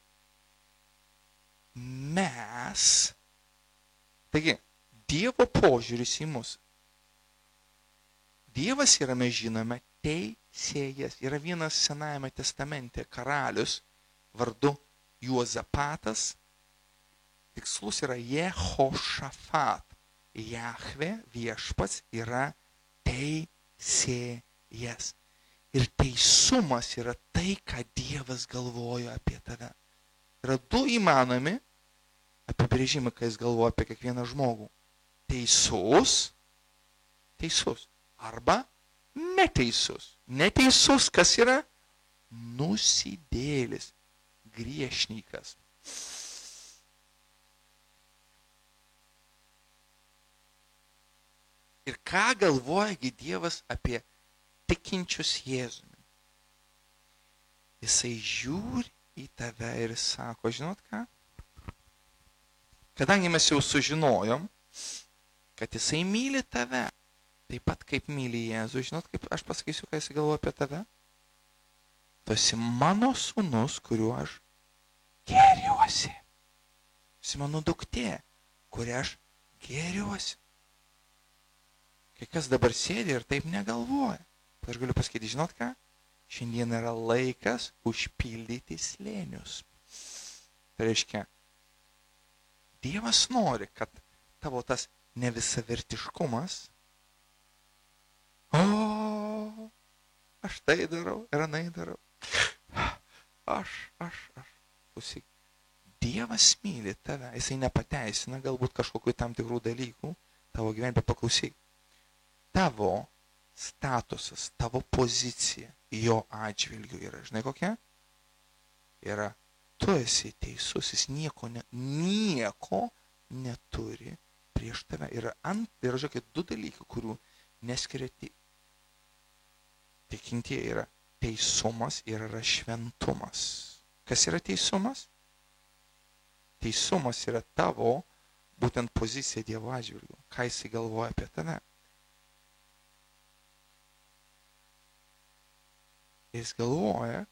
taigi, Dievo požiūris į mus. Dievas yra, mes žinome, teisėjas. Yra vienas Senajame testamente karalius vardu Juozapatas. Tikslus yra Jehošafat. Jahve viešpats yra teisėjas. Ir teisumas yra tai, ką Dievas galvojo apie tave. Yra du įmanomi apibrėžimai, kai jis galvoja apie kiekvieną žmogų. Teisus arba neteisus. Neteisus, kas yra? Nusidėlis, griešnikas. Ir ką galvojagi Dievas apie tikinčius Jėzumi? Jisai žiūri į tave ir sako, žinot ką? Kadangi mes jau sužinojom, kad jisai myli tave, taip pat kaip myli Jėzų, žinot, kaip aš pasakysiu, ką jisai galvoja apie tave? Tu esi mano sūnus, kuriuo aš gėriuosi. Tu esi mano duktė, kurią aš gėriuosi. Kai kas dabar sėdi ir taip negalvoja. Aš galiu pasakyti, žinot ką? Šiandien yra laikas užpildyti slėnius. Tai reiškia, Dievas nori, kad tavo tas nevisavertiškumas, aš tai darau ir anai darau. Aš. Klausyk, Dievas myli tave, jisai nepateisina galbūt kažkokių tam tikrų dalykų tavo gyvenime, paklausyk. Tavo statusas, tavo pozicija jo atžvilgiu yra, žinai kokia? Yra, tu esi teisus, jis nieko neturi prieš tave. Yra, žiūrėkit, du dalykai, kurių neskiria tikintieji, yra teisumas ir yra šventumas. Kas yra teisumas? Teisumas yra tavo būtent pozicija Dievo atžvilgiu. Ką jisai galvoja apie tave? Jis galvoja,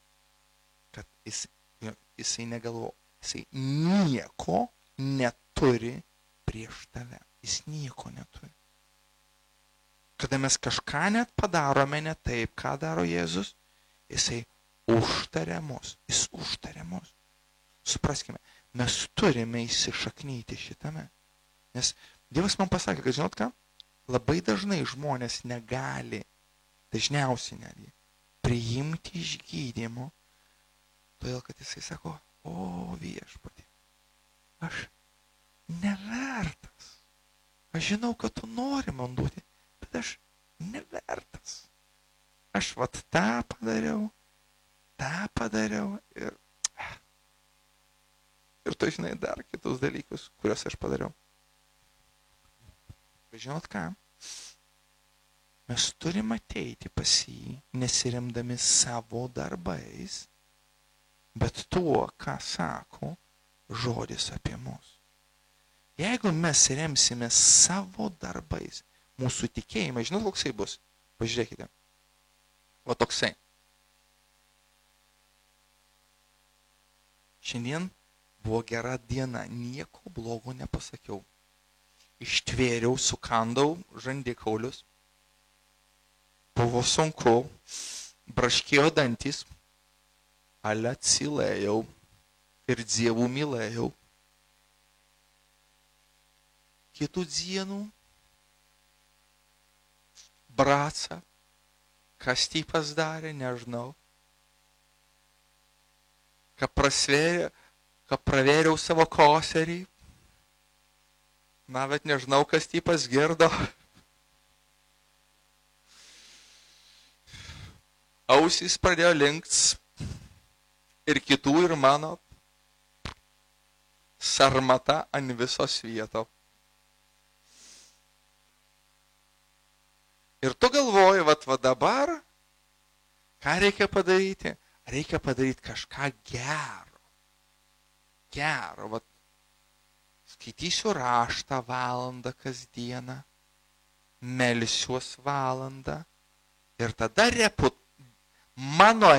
kad jisai negalvoja, jisai nieko neturi prieš tave. Jis nieko neturi. Kada mes kažką net padarome ne taip, ką daro Jėzus, jisai užtaria mus. Jis užtaria mus. Supraskime, mes turime įsišaknyti šitame. Nes Dievas man pasakė, kad žinot ką, labai dažnai žmonės negali, dažniausiai netgi, priimti išgydymo, todėl kad jisai sako, viešpatie, aš nevertas. Aš žinau, kad tu nori man duoti, bet aš nevertas. Aš tą padariau ir tu žinai dar kitus dalykus, kuriuos aš padariau. Bet žinot ką? Mes turime ateiti pas jį, nesiremdami savo darbais, bet tuo, ką sako žodis apie mus. Jeigu mes remsime savo darbais, mūsų tikėjimą, žinot, koksai bus? Pažiūrėkite. Va toksai. Šiandien buvo gera diena, nieko blogo nepasakiau. Ištvėriau, sukandau žandikaulius. Buvo sunku, braškėjo dantis, ale atsilėjau ir Dievų mylėjau. Kitų dienų braca, kas typas darė, nežinau. Ką pravėriau savo koserį, na, bet nežinau, kas typas girdo. Ausys pradėjo linkts ir kitų ir mano sarmata ant visos vietos. Ir tu galvoji, va dabar, ką reikia padaryti? Reikia padaryti kažką gero. Gero. Vat, skaitysiu raštą valandą kasdieną, melsiuos valandą ir tada mano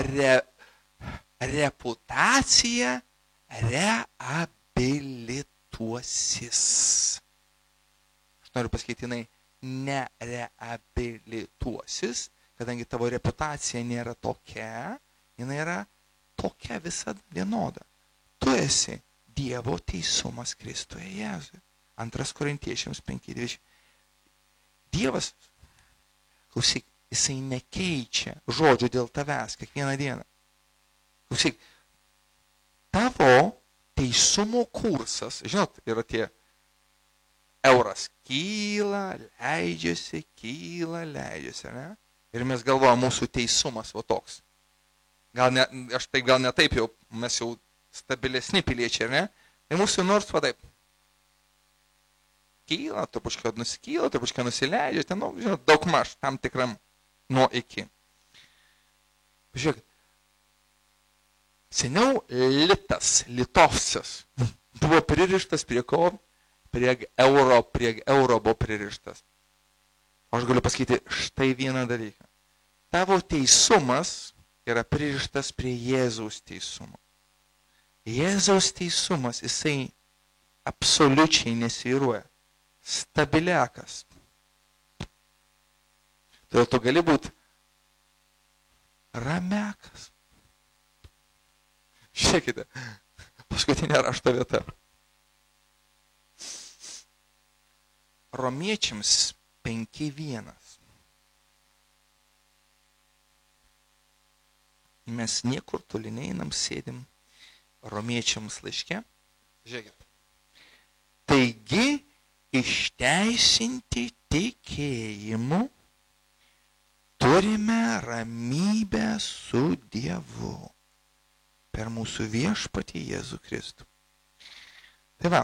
reputacija reabilituosis. Aš noriu pasakyti, jinai nereabilituosis, kadangi tavo reputacija nėra tokia, jinai yra tokia visada vienoda. Tu esi Dievo teisumas Kristuje Jėzuje. 2 Korintiečiams 5:20. Dievas, klausyk, jisai nekeičia žodžių dėl tavęs kiekvieną dieną. Klausyk, tavo teisumo kursas, žinot, yra tie euras kyla, leidžiasi, ne? Ir mes galvojame, mūsų teisumas va toks. Gal ne taip jau, mes jau stabilesni piliečiai, ne? Tai mūsų nors va taip. Kyla, trupuškai nusikyla, trupuškai nusileidžia, ten, žinot, daug maž tam tikram nuo iki. Žiūrėk, seniau litovsias buvo pririštas prie ko? Prie euro buvo pririštas. Aš galiu pasakyti štai vieną dalyką. Tavo teisumas yra pririštas prie Jėzaus teisumo. Jėzaus teisumas, jisai absoliučiai nesvyruoja. Stabiliakas. Todėl tu gali būti ramekas. Žiūrėkite, paskutinė rašto vieta. Romiečiams 5:1. Mes niekur toli neinam, sėdim Romiečiams laiške. Žiūrėkit. Taigi, išteisinti tikėjimu turime ramybę su Dievu per mūsų viešpatį Jėzų Kristų. Tai va,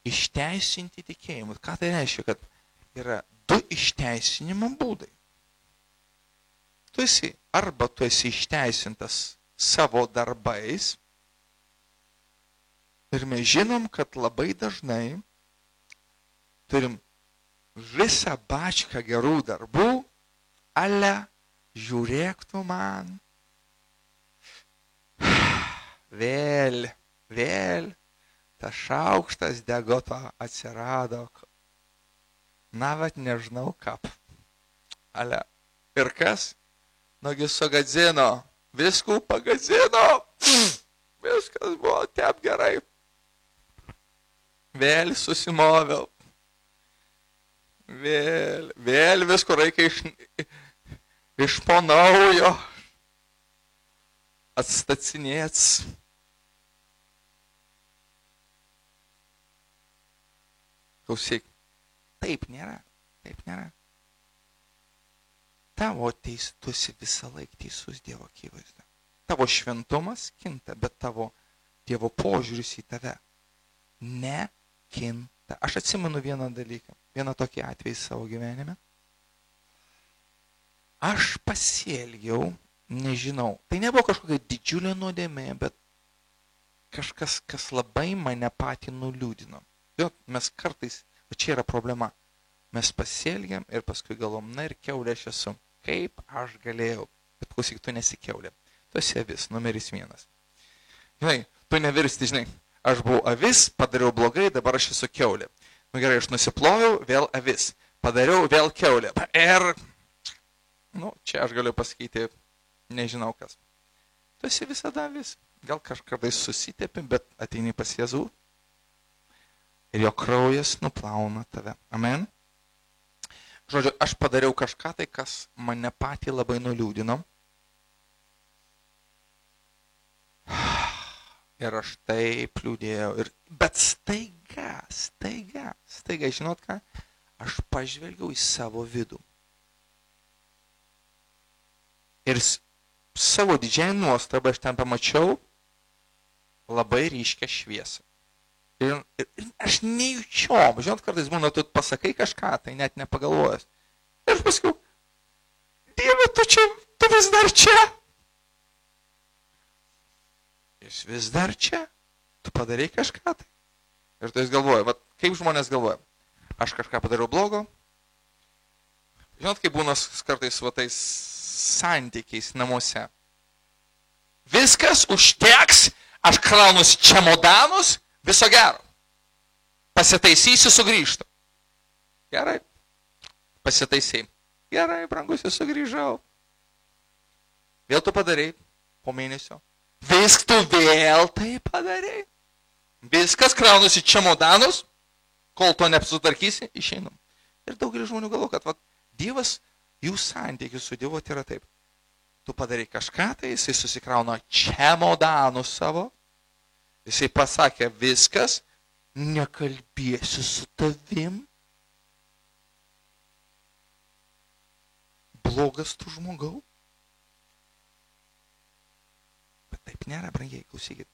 išteisinti tikėjimu. Ką tai reiškia? Kad yra 2 išteisinimo būdai. Arba tu esi išteisintas savo darbais. Ir mes žinom, kad labai dažnai turim visą bačką gerų darbų, ale žiūrėk tu man. Vėl, tas šaukštas degoto atsirado. Na, vat nežinau kap. Ale, ir kas? Nugi sugadzino, viskų pagadzino. Viskas buvo taip gerai. Vėl susimoviau. Vėl visko reikia iš po naujo atstatinėts. Klausyk, taip nėra. Tavo tu esi visą laiką teisus Dievo akivaizda. Tavo šventumas kinta, bet tavo Dievo požiūris į tave nekinta. Aš atsimenu vieną dalyką, vieną tokį atvejį savo gyvenime. Aš pasielgiau, nežinau, tai nebuvo kažkokia didžiulė nuodėmė, bet kažkas, kas labai mane patį nuliūdino. Mes kartais, o čia yra problema, mes pasielgiam ir paskui galvom, na ir kiaulė aš esu. Kaip aš galėjau? Bet klausyk, tu nesi kiaulė. Tu esi avis, numeris 1. Žinai, tu nevirsti, žinai, aš buvau avis, padariau blogai, dabar aš esu kiaulė. Nu gerai, aš nusiploviau, vėl avis. Padariau, vėl kiaulė. Ir, čia aš galiu pasakyti, nežinau kas. Tu esi visada avis. Gal kažkardais susitėpi, bet ateini pas Jėzų. Ir jo kraujas nuplauna tave. Amen. Žodžiu, aš padariau kažką tai, kas mane patį labai nuliūdino. Ir aš taip liūdėjau. Bet staiga, žinot ką? Aš pažvelgiau į savo vidų. Ir savo didžiai nuostabą aš ten pamačiau labai ryškę šviesą. Ir aš nejučiom, žinot, kartais būna, tu pasakai kažką, tai net nepagalvojęs. Ir aš pasakiau, Dieve, tu vis dar čia. Jis vis dar čia, tu padarai kažką tai. Ir tu jis galvoja, vat, kaip žmonės galvoja, aš kažką padariau blogo. Žinot, kaip būna kartais va tais santykiais namuose. Viskas užteks, aš kraunusi čemodanus, viso gero. Pasitaisysiu, sugrįžtu. Gerai. Pasitaisai. Gerai, brangusi, sugrįžau. Vėl tu padarai po mėnesio. Vis tu vėl tai padarai. Viskas kraunusi čemodanus, kol to neapsutvarkysi, išeinam. Ir daugelis žmonių galvo, kad vat, Dievas, jų santykis su Dievu yra taip. Tu padarai kažką, tai jisai susikrauna čemodanus savo. Jisai pasakė viskas, nekalbėsiu su tavim. Blogas tu žmogau. Bet taip nėra, brangiai, klausykit.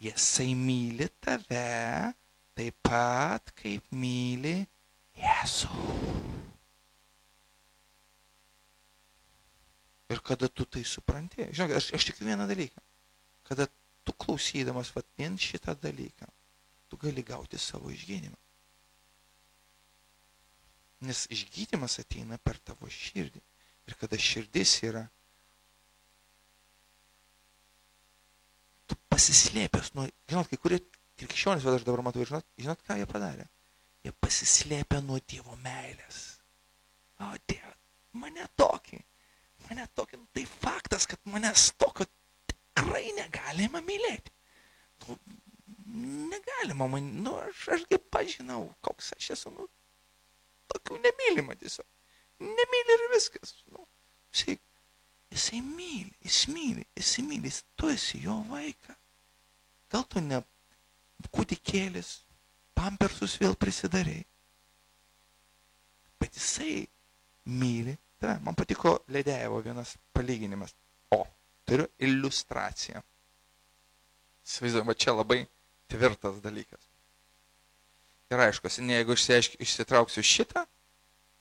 Jisai myli tave taip pat, kaip myli Jėzų. Ir kada tu tai supranti, žinok, aš tikiu vieną dalyką. Kada tu klausydamas vien šitą dalyką, tu gali gauti savo išgydymą. Nes išgydymas ateina per tavo širdį. Ir kada širdis yra, tu pasislėpęs nuo, žinot, kai kurie krikščionys, bet aš dabar matau, žinot, ką jie padarė? Jie pasislėpė nuo Dievo meilės. O Dieve, mane tokį, tai faktas, kad manęs tokio tikrai negalima mylėti. Negalima, ašgi pažinau, koks aš esu, tokių nemylima tiesiog. Nemyli ir viskas. Jisai myli, tu esi jo vaikas. Gal tu ne kūdikėlis, pampersus vėl prisidarei. Bet jisai myli. Man patiko Ledejevo vienas palyginimas. Turiu iliustraciją. Įsivaizduoju, va čia labai tvirtas dalykas. Ir aišku, jeigu išsitrauksiu šitą,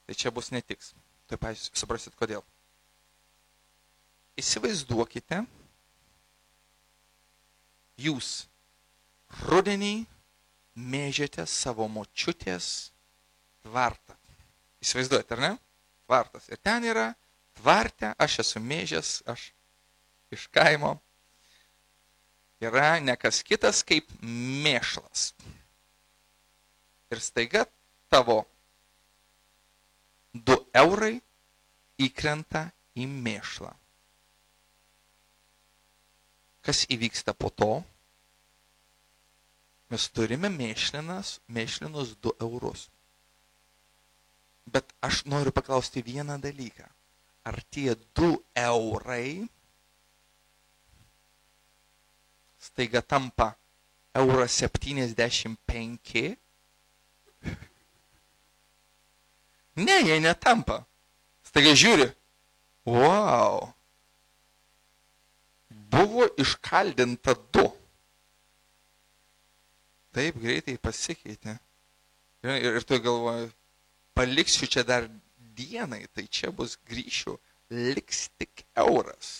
tai čia bus netiks. Tai suprasit, kodėl. Įsivaizduokite, jūs rudenį mėžiate savo močiutės tvartą. Įsivaizduojate, ar ne? Tvartas. Ir ten yra tvarte, aš esu mėžęs, aš iš kaimo. Yra ne kas kitas kaip mėšlas. Ir staiga tavo 2 eurai įkrenta į mėšlą. Kas įvyksta po to? Mes turime mėšlinus 2 eurus. Bet aš noriu paklausti vieną dalyką. Ar tie 2 eurai staiga tampa euras 75? Ne, jie netampa. Staiga žiūri. Wow. Buvo iškaldinta 2. Taip greitai pasikeitė. Ir tu galvoji, paliksiu čia dar dienai, tai čia bus grįšiu, liks tik euras.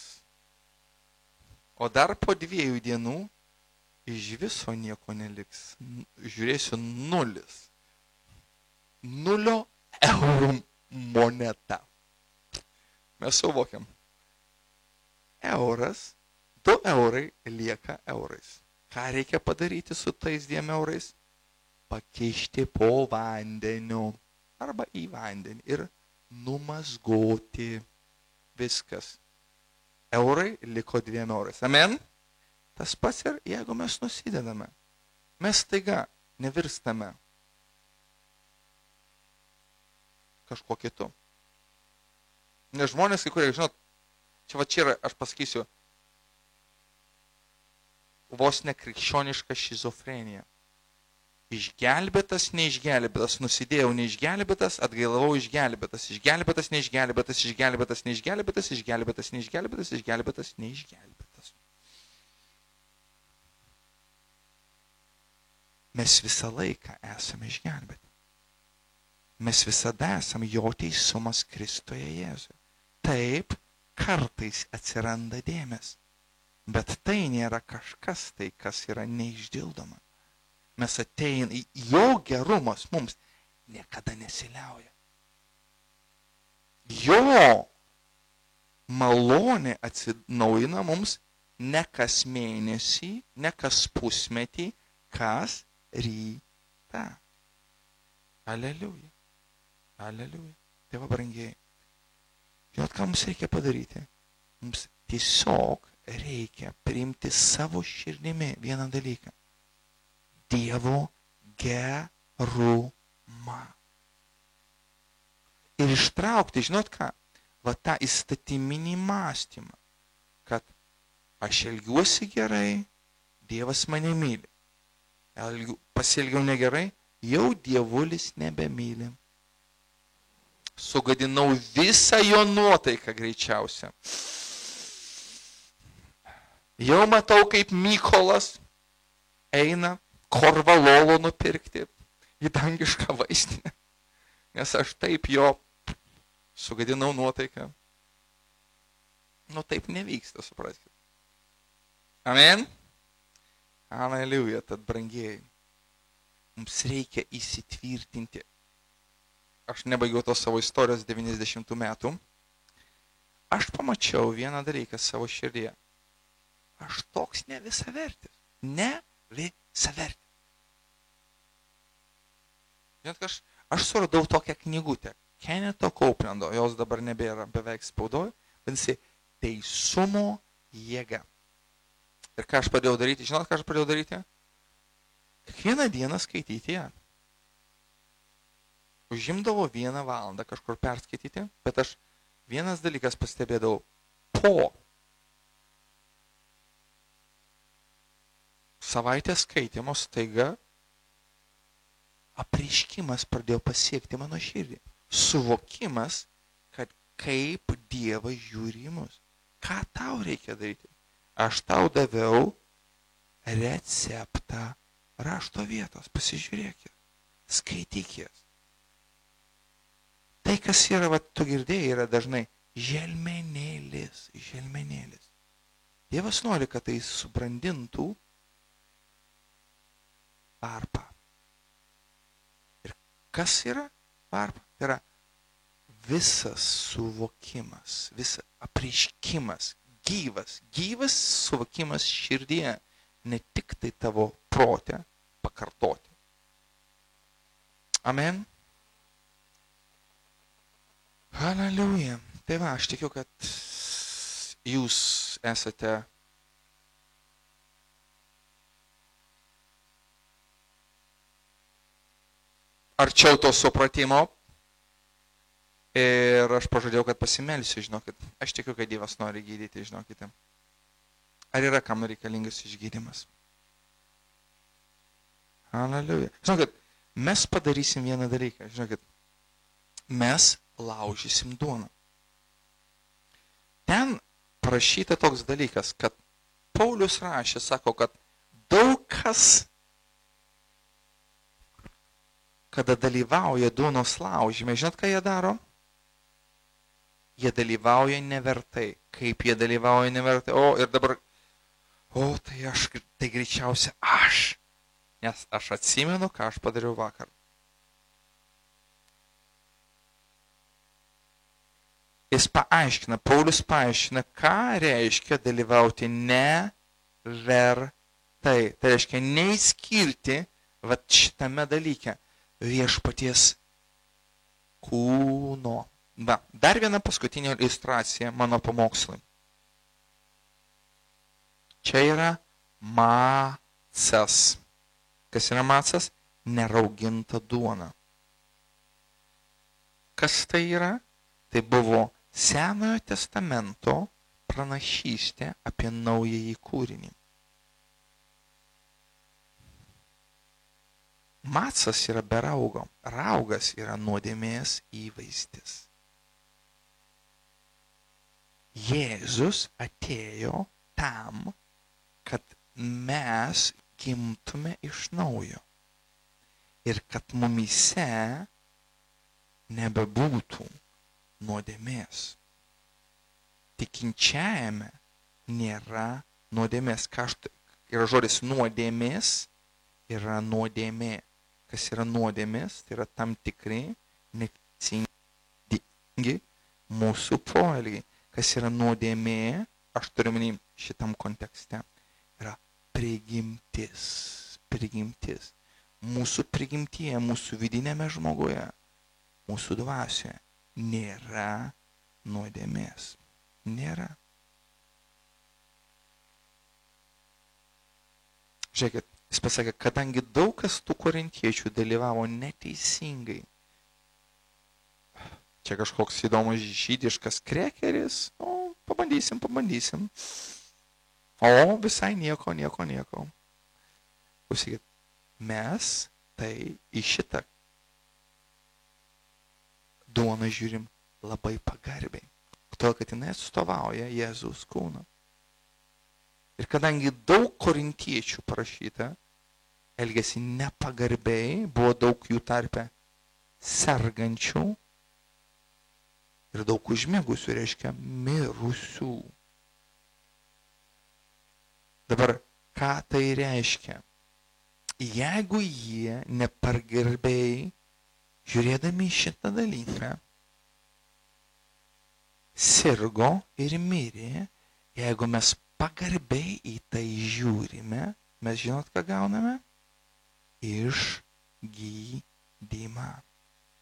O dar po 2 dienų iš viso nieko neliks. Žiūrėsiu 0. 0 eurų moneta. Mes suvokiam. Euras, 2 eurai lieka eurais. Ką reikia padaryti su tais 2 eurais? Pakeisti po vandeniu. Arba į vandenį ir numazgoti viskas. Eurai liko 2 eurais. Amen? Tas pats ir jeigu mes nusidedame. Mes staiga nevirstame kažkuo kitu. Nes žmonės, kai kurie, žinot, čia yra, aš pasakysiu, vos nekrikščioniška šizofrenija. Išgelbėtas, neišgelbėtas, nusidėjau neišgelbėtas, atgailavau išgelbėtas, išgelbėtas, neišgelbėtas, išgelbėtas, neišgelbėtas, išgelbėtas, neišgelbėtas, išgelbėtas, neišgelbėtas. Mes visą laiką esame išgelbėti. Mes visada esame jo teisumas Kristuje Jėzuje. Taip, kartais atsiranda dėmes. Bet tai nėra kažkas tai, kas yra neišdildoma. Mes ateiname, jo gerumas mums niekada nesiliauja. Jo malonė atsinaujina mums ne kas mėnesį, ne kas pusmetį, kas rytą. Aleliuja. Aleliuja. Tai va, brangieji. Žinot, ką mums reikia padaryti? Mums tiesiog reikia priimti savo širdimi vieną dalyką. Dievo gerumą. Ir ištraukti, žinot ką, va tą įstatyminį mąstymą, kad aš elgiuosi gerai, Dievas mane myli. Pasielgiau negerai, jau dievulis nebemyli. Sugadinau visą jo nuotaiką greičiausia. Jau matau, kaip Mykolas eina korvalolo nupirkti į dangišką vaistinę, nes aš taip jo sugadinau nuotaiką. Nu taip nevyksta, supraskite. Amen. Aleliuja, tad brangieji. Mums reikia įsitvirtinti. Aš nebaigiau tos savo istorijos 90 metų. Aš pamačiau vieną dalyką savo širdyje. Aš toks ne visavertis. Ne visavertis. Žinot, aš suradau tokią knygutę. Kennetho Copeland, jos dabar nebėra beveik spaudoje. Vadinasi, teisumo jėga. Ir ką aš pradėjau daryti? Žinot, ką aš pradėjau daryti? Kiekvieną dieną skaityti ją. Užimdavo 1 valandą kažkur perskaityti, bet aš vienas dalykas pastebėdavau. Po savaitės skaitimo staiga apreiškimas pradėjo pasiekti mano širdį. Suvokimas, kad kaip Dievas žiūri į mus. Ką tau reikia daryti? Aš tau daviau receptą rašto vietos. Pasižiūrėkit. Skaitykit. Tai, kas yra, va, tu girdėjai, yra dažnai želmenėlis. Želmenėlis. Dievas nori, kad tai subrandintų varpą. Ir kas yra varpa? Tai yra visas suvokimas, visas apreiškimas, gyvas suvokimas širdyje, ne tik tai tavo prote pakartoti. Amen. Halleluja. Tai va, aš tikiu, kad jūs esate arčiau to supratimo. Ir aš pažadėjau, kad pasimelsiu, žinokit. Aš tikiu, kad Dievas nori gydyti, žinokite. Ar yra kam reikalingas išgydymas? Halleluja. Žinokit, mes padarysim vieną dalyką. Žinokit, mes laužysim duoną. Ten parašyta toks dalykas, kad Paulius rašė, sako, kad daug kas, kada dalyvauja duonos laužyme, žinot, ką jie daro? Jie dalyvauja nevertai. Kaip jie dalyvauja nevertai? Ir dabar, tai greičiausia aš. Nes aš atsimenu, ką aš padariau vakar. Jis paaiškina, Paulius paaiškina, ką reiškia dalyvauti nevertai. Tai reiškia neįskirti vat šitame dalyke viešpaties kūno. Va, dar viena paskutinė iliustracija mano pamokslui. Čia yra macas. Kas yra macas? Nerauginta duona. Kas tai yra? Tai buvo Senojo testamento pranašystė apie naująjį kūrinį. Macas yra be raugo. Raugas yra nuodėmės įvaizdis. Jėzus atėjo tam, kad mes gimtume iš naujo. Ir kad mumyse nebebūtų nuodėmės. Tikinčiajame nėra nuodėmės. Yra žodis nuodėmės, yra nuodėmė. Kas yra nuodėmės, tai yra tam tikri neteisingi mūsų poelgiai. Kas yra nuodėmė, aš turiu minį šitam kontekste, yra prigimtis. Prigimtis. Mūsų prigimtyje, mūsų vidinėme žmoguje, mūsų dvasioje nėra nuodėmės. Nėra. Žiūrėkit, jis pasakė, kadangi daug kas tų korintiečių dalyvavo neteisingai. Čia kažkoks įdomus žydiškas krekeris. O, pabandysim. O, visai nieko. Klausykit, mes tai į šitą duoną žiūrim labai pagarbiai. Todėl, kad jinai atstovauja Jėzaus kūną. Ir kadangi daug korintiečių parašyta, elgėsi nepagarbiai, buvo daug jų tarpe sergančių ir daug užmigusių, reiškia mirusių. Dabar, ką tai reiškia? Jeigu jie nepagarbiai, žiūrėdami šitą dalyką, sirgo ir mirė, jeigu mes pagarbiai į tai žiūrime, mes žinot, ką gauname?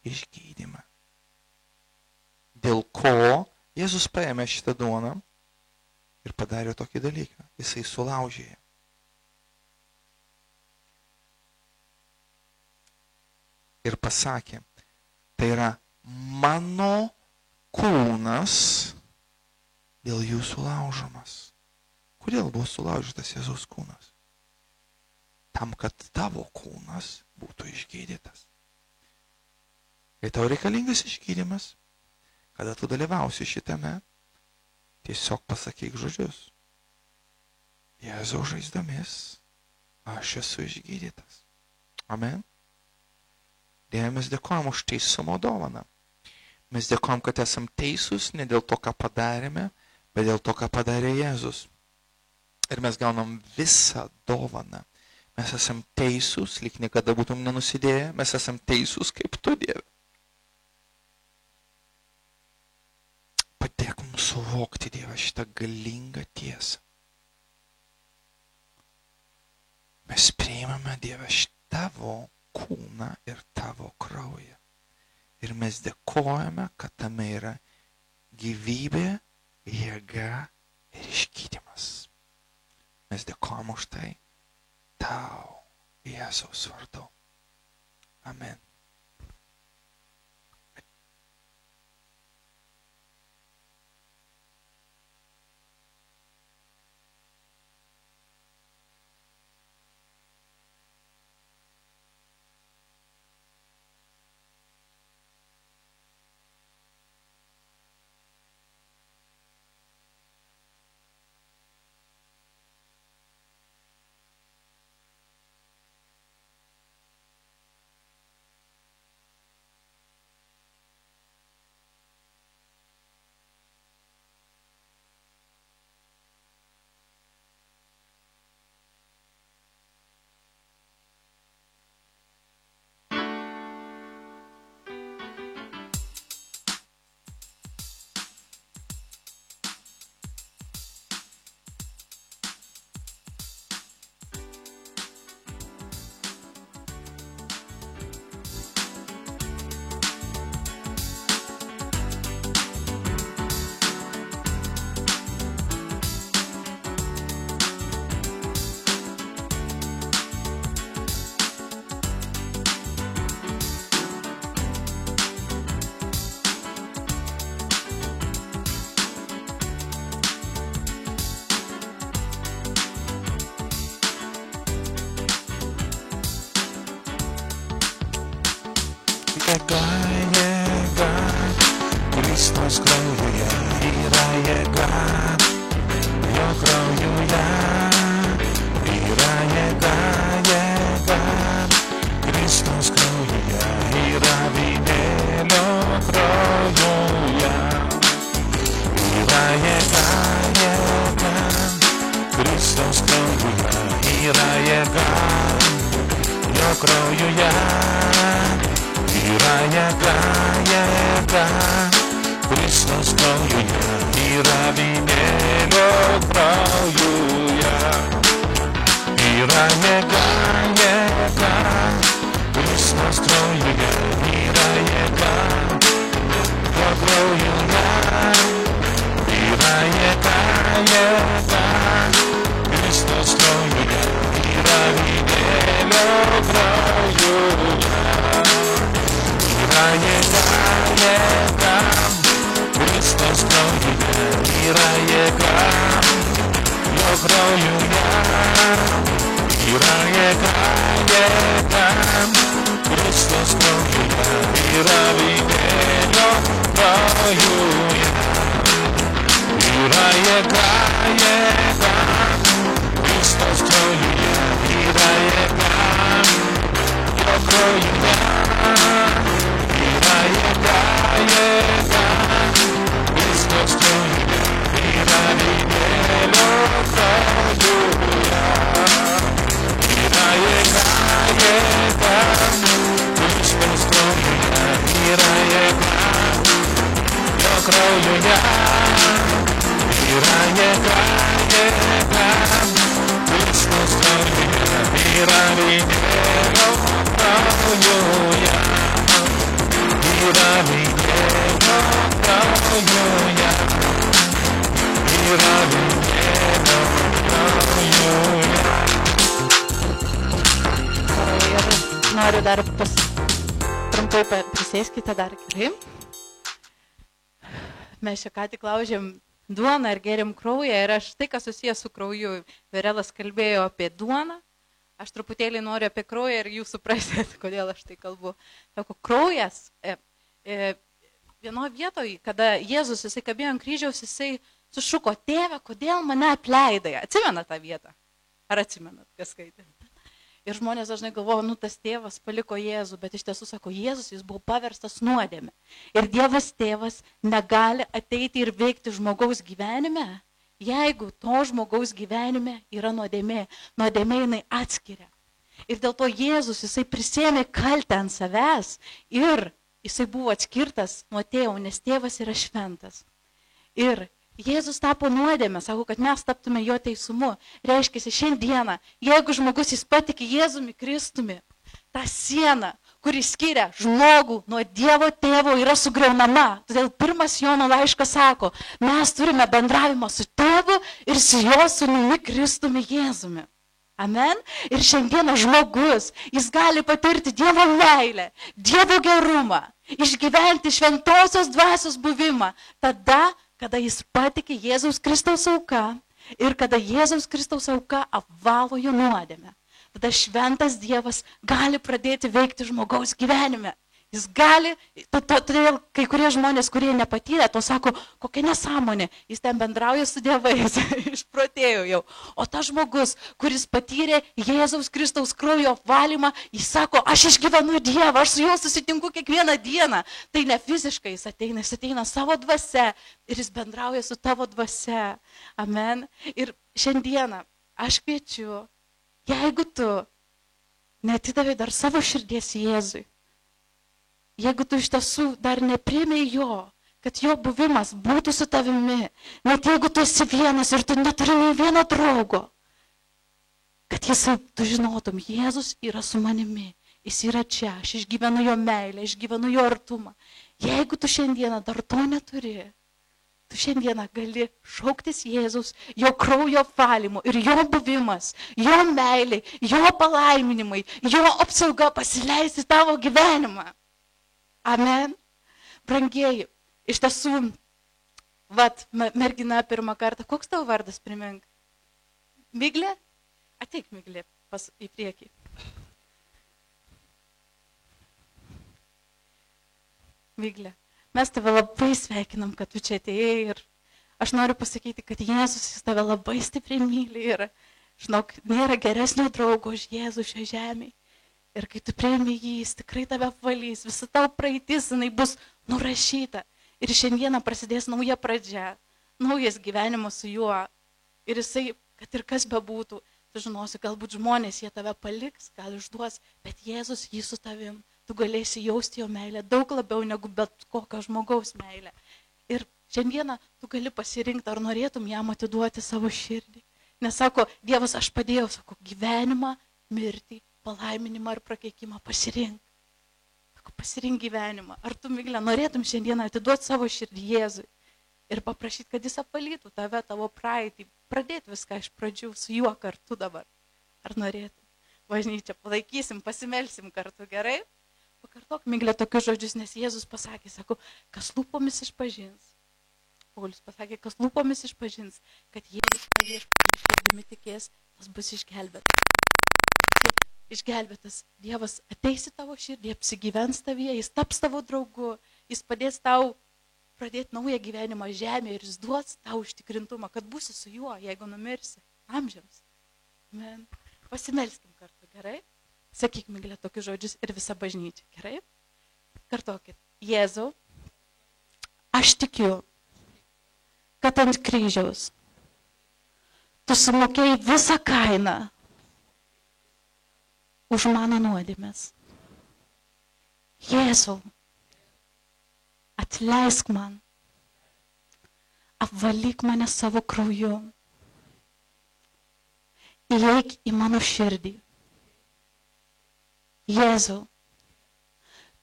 Išgydymą. Dėl ko Jėzus paėmė šitą duoną ir padarė tokį dalyką. Jisai sulaužė. Ir pasakė, tai yra mano kūnas dėl jūsų laužomas. Kodėl buvo sulaužytas Jėzaus kūnas? Tam, kad tavo kūnas būtų išgydytas. Kai tau reikalingas išgydymas, kada tu dalyvausi šitame, tiesiog pasakyk žodžius. Jėzaus žaizdomis aš esu išgydytas. Amen. Dieve, mes dėkojam už teisumo dovaną. Mes dėkojam, kad esam teisūs ne dėl to, ką padarėme, bet dėl to, ką padarė Jėzus. Ir mes gaunam visą dovaną. Mes esam teisūs, lyg niekada būtum nenusidėję, mes esam teisūs kaip tu, Dieve. Padėk mums suvokti, Dieve, šitą galingą tiesą. Mes priimame, Dieve, tavo kūną ir tavo kraują. Ir mes dėkojame, kad tame yra gyvybė, jėga ir išgydymas. Mes dėkojame už tai tau, Jėzaus vardu. Amen. Jėga, Kristaus kraujuje yra jėga, jo kraujuje yra jėga, Kristaus kraujuje yra vynėlio kraujuje yra jėga, Kristaus kraujuje yra jėga, jėga. Kristaus kraujuje yra vynėlio kraujuje. Yra jėga, jėga. Kristaus kraujuje yra jėga. Jo kraujuje yra jėga, jėga. Kristaus kraujuje yra vynėlio kraujuje. Yra jėga, jėga. Kristaus kraujuje yra jėga. Jo kraujuje yra jėga, jėga. Kristaus kraujuje yra vynėlio kraujuje. Yra jėga, jėga. Kristaus kraujuje yra jėga. Jo kraujuje yra jėga, jėga. Kristaus kraujuje yra vynėlio kraujuje. Yra jėga, jėga. Kristaus kraujuje yra jėga. Jo kraujuje yra jėga, jėga. Kristaus kraujuje yra vynėlio kraujuje. Yra vynėlio kraujuje. Yra vynėlio kraujuje. Ir noriu dar trumpai prisėskite dar gerai. Mes čia ką tik laužėm duoną ir gėrėm kraują ir aš tai, kas susijęs su krauju, Verelas kalbėjo apie duoną, aš truputėlį noriu apie kraują ir jūs suprasite, kodėl aš tai kalbu. Sako, kraujas, vienoje vietoje, kada Jėzus, jisai kabėjo ant kryžiaus, jisai sušuko, tėve, kodėl mane apleidai? Atsimena tą vietą? Ar atsimenat, kas skaitė? Ir žmonės dažnai galvoja, tas tėvas paliko Jėzų, bet iš tiesų sako, Jėzus jis buvo paverstas nuodėme. Ir Dievas tėvas negali ateiti ir veikti žmogaus gyvenime, jeigu to žmogaus gyvenime yra nuodėmė. Nuodėmė jinai atskiria. Ir dėl to Jėzus jisai prisėmė kaltę ant savęs ir jisai buvo atskirtas nuo tėvo, nes tėvas yra šventas. Ir Jėzus tapo nuodėmę, sako, kad mes taptume jo teisumu. Reiškia, šiandieną, jeigu žmogus jis patiki Jėzumi Kristumi, ta siena, kuri skiria žmogų nuo Dievo tėvo, yra sugriaunama. Todėl 1 Jono laiškas sako, mes turime bendravimą su tėvu ir su jo sūnumi Kristumi Jėzumi. Amen. Ir šiandieną žmogus, jis gali patirti Dievo meilę, Dievo gerumą, išgyventi šventosios dvasios buvimą. Tada, kada jis patiki Jėzaus Kristaus auka ir kada Jėzaus Kristaus auka apvalo jo nuodėmę. Tada šventas Dievas gali pradėti veikti žmogaus gyvenime. Jis gali, todėl kai kurie žmonės, kurie nepatyrė, to sako, kokia nesąmonė, jis ten bendrauja su dievais, išprotėjo jau. O tas žmogus, kuris patyrė Jėzaus Kristaus kraujo apvalymą, jis sako, aš išgyvenu Dievą, aš su juo susitinku kiekvieną dieną. Tai ne fiziškai jis ateina savo dvasia ir jis bendrauja su tavo dvasia. Amen. Ir šiandieną aš kviečiu, jeigu tu neatidavai dar savo širdies Jėzui, jeigu tu iš tiesų dar nepriėmei jo, kad jo buvimas būtų su tavimi, net jeigu tu esi vienas ir tu neturi nei vieno draugo, kad tu žinotum, Jėzus yra su manimi, jis yra čia, aš išgyvenu jo meilę, išgyvenu jo artumą. Jeigu tu šiandieną dar to neturi, tu šiandieną gali šauktis Jėzus, jo kraujo valymo ir jo buvimas, jo meilė, jo palaiminimai, jo apsauga pasileisti tavo gyvenimą. Amen. Brangieji, iš tiesų, mergina pirmą kartą, koks tavo vardas, primink? Miglė? Ateik, Miglė, į priekį. Miglė, mes tave labai sveikinam, kad tu čia atėjai ir aš noriu pasakyti, kad Jėzus jis tave labai stipriai myli ir, žinok, nėra geresnio draugo už Jėzų šią žemę. Ir kai tu priimi jį, jis tikrai tave apvalys, visa tavo praeitis, jinai bus nurašyta. Ir šiandieną prasidės nauja pradžia, naujas gyvenimas su juo. Ir jisai, kad ir kas bebūtų, Tu žinosi, galbūt žmonės jie tave paliks, gal išduos, bet Jėzus jį su tavim. Tu galėsi jausti jo meilę daug labiau negu bet kokio žmogaus meilę. Ir šiandieną tu gali pasirinkti, ar norėtum jam atiduoti savo širdį. Nes sako, Dievas, aš padėjau, sako, gyvenimą, mirtį, palaiminimą ir prakeikimą pasirink. Sako, pasirink gyvenimą. Ar tu, Miglė, norėtum šiandieną atiduoti savo širdį Jėzui ir paprašyti, kad jis apvalytų tave, tavo praeitį, pradėti viską iš pradžių su juo kartu dabar. Ar norėtum? Bažnyčia, palaikysim, pasimelsim kartu, gerai? Pakartok, Miglė, tokius žodžius, nes Jėzus pasakė, sako, kas lūpomis išpažins. Paulius pasakė, kas lūpomis išpažins, kad Jėzus viešpatį širdimi tikės, tas bus išgelbėtas. Išgelbėtas Dievas ateis į tavo širdį, apsigyvens tavyje, jis taps tavo draugu, jis padės tau pradėti naują gyvenimą žemėje ir jis duos tau užtikrintumą, kad būsi su juo, jeigu numirsi amžiams. Amen. Pasimelskim kartu, gerai? Sakyk, Miglė, tokius žodžius ir visa bažnyčia, gerai? Kartokit. Jėzau, aš tikiu, kad ant kryžiaus tu sumokėjai visą kainą už mano nuodėmes. Jėzau, atleisk man, apvalyk mane savo krauju, įeik į mano širdį. Jėzau,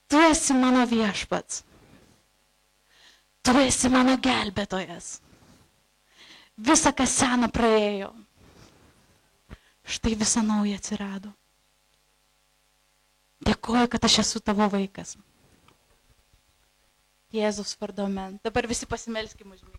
tu esi mano viešpats, tu esi mano gelbėtojas. Visa, kas sena praėjo, štai visa nauja atsirado. Dėkoju, kad aš esu tavo vaikas. Jėzus vardu, amen. Dabar visi pasimelskim už mane.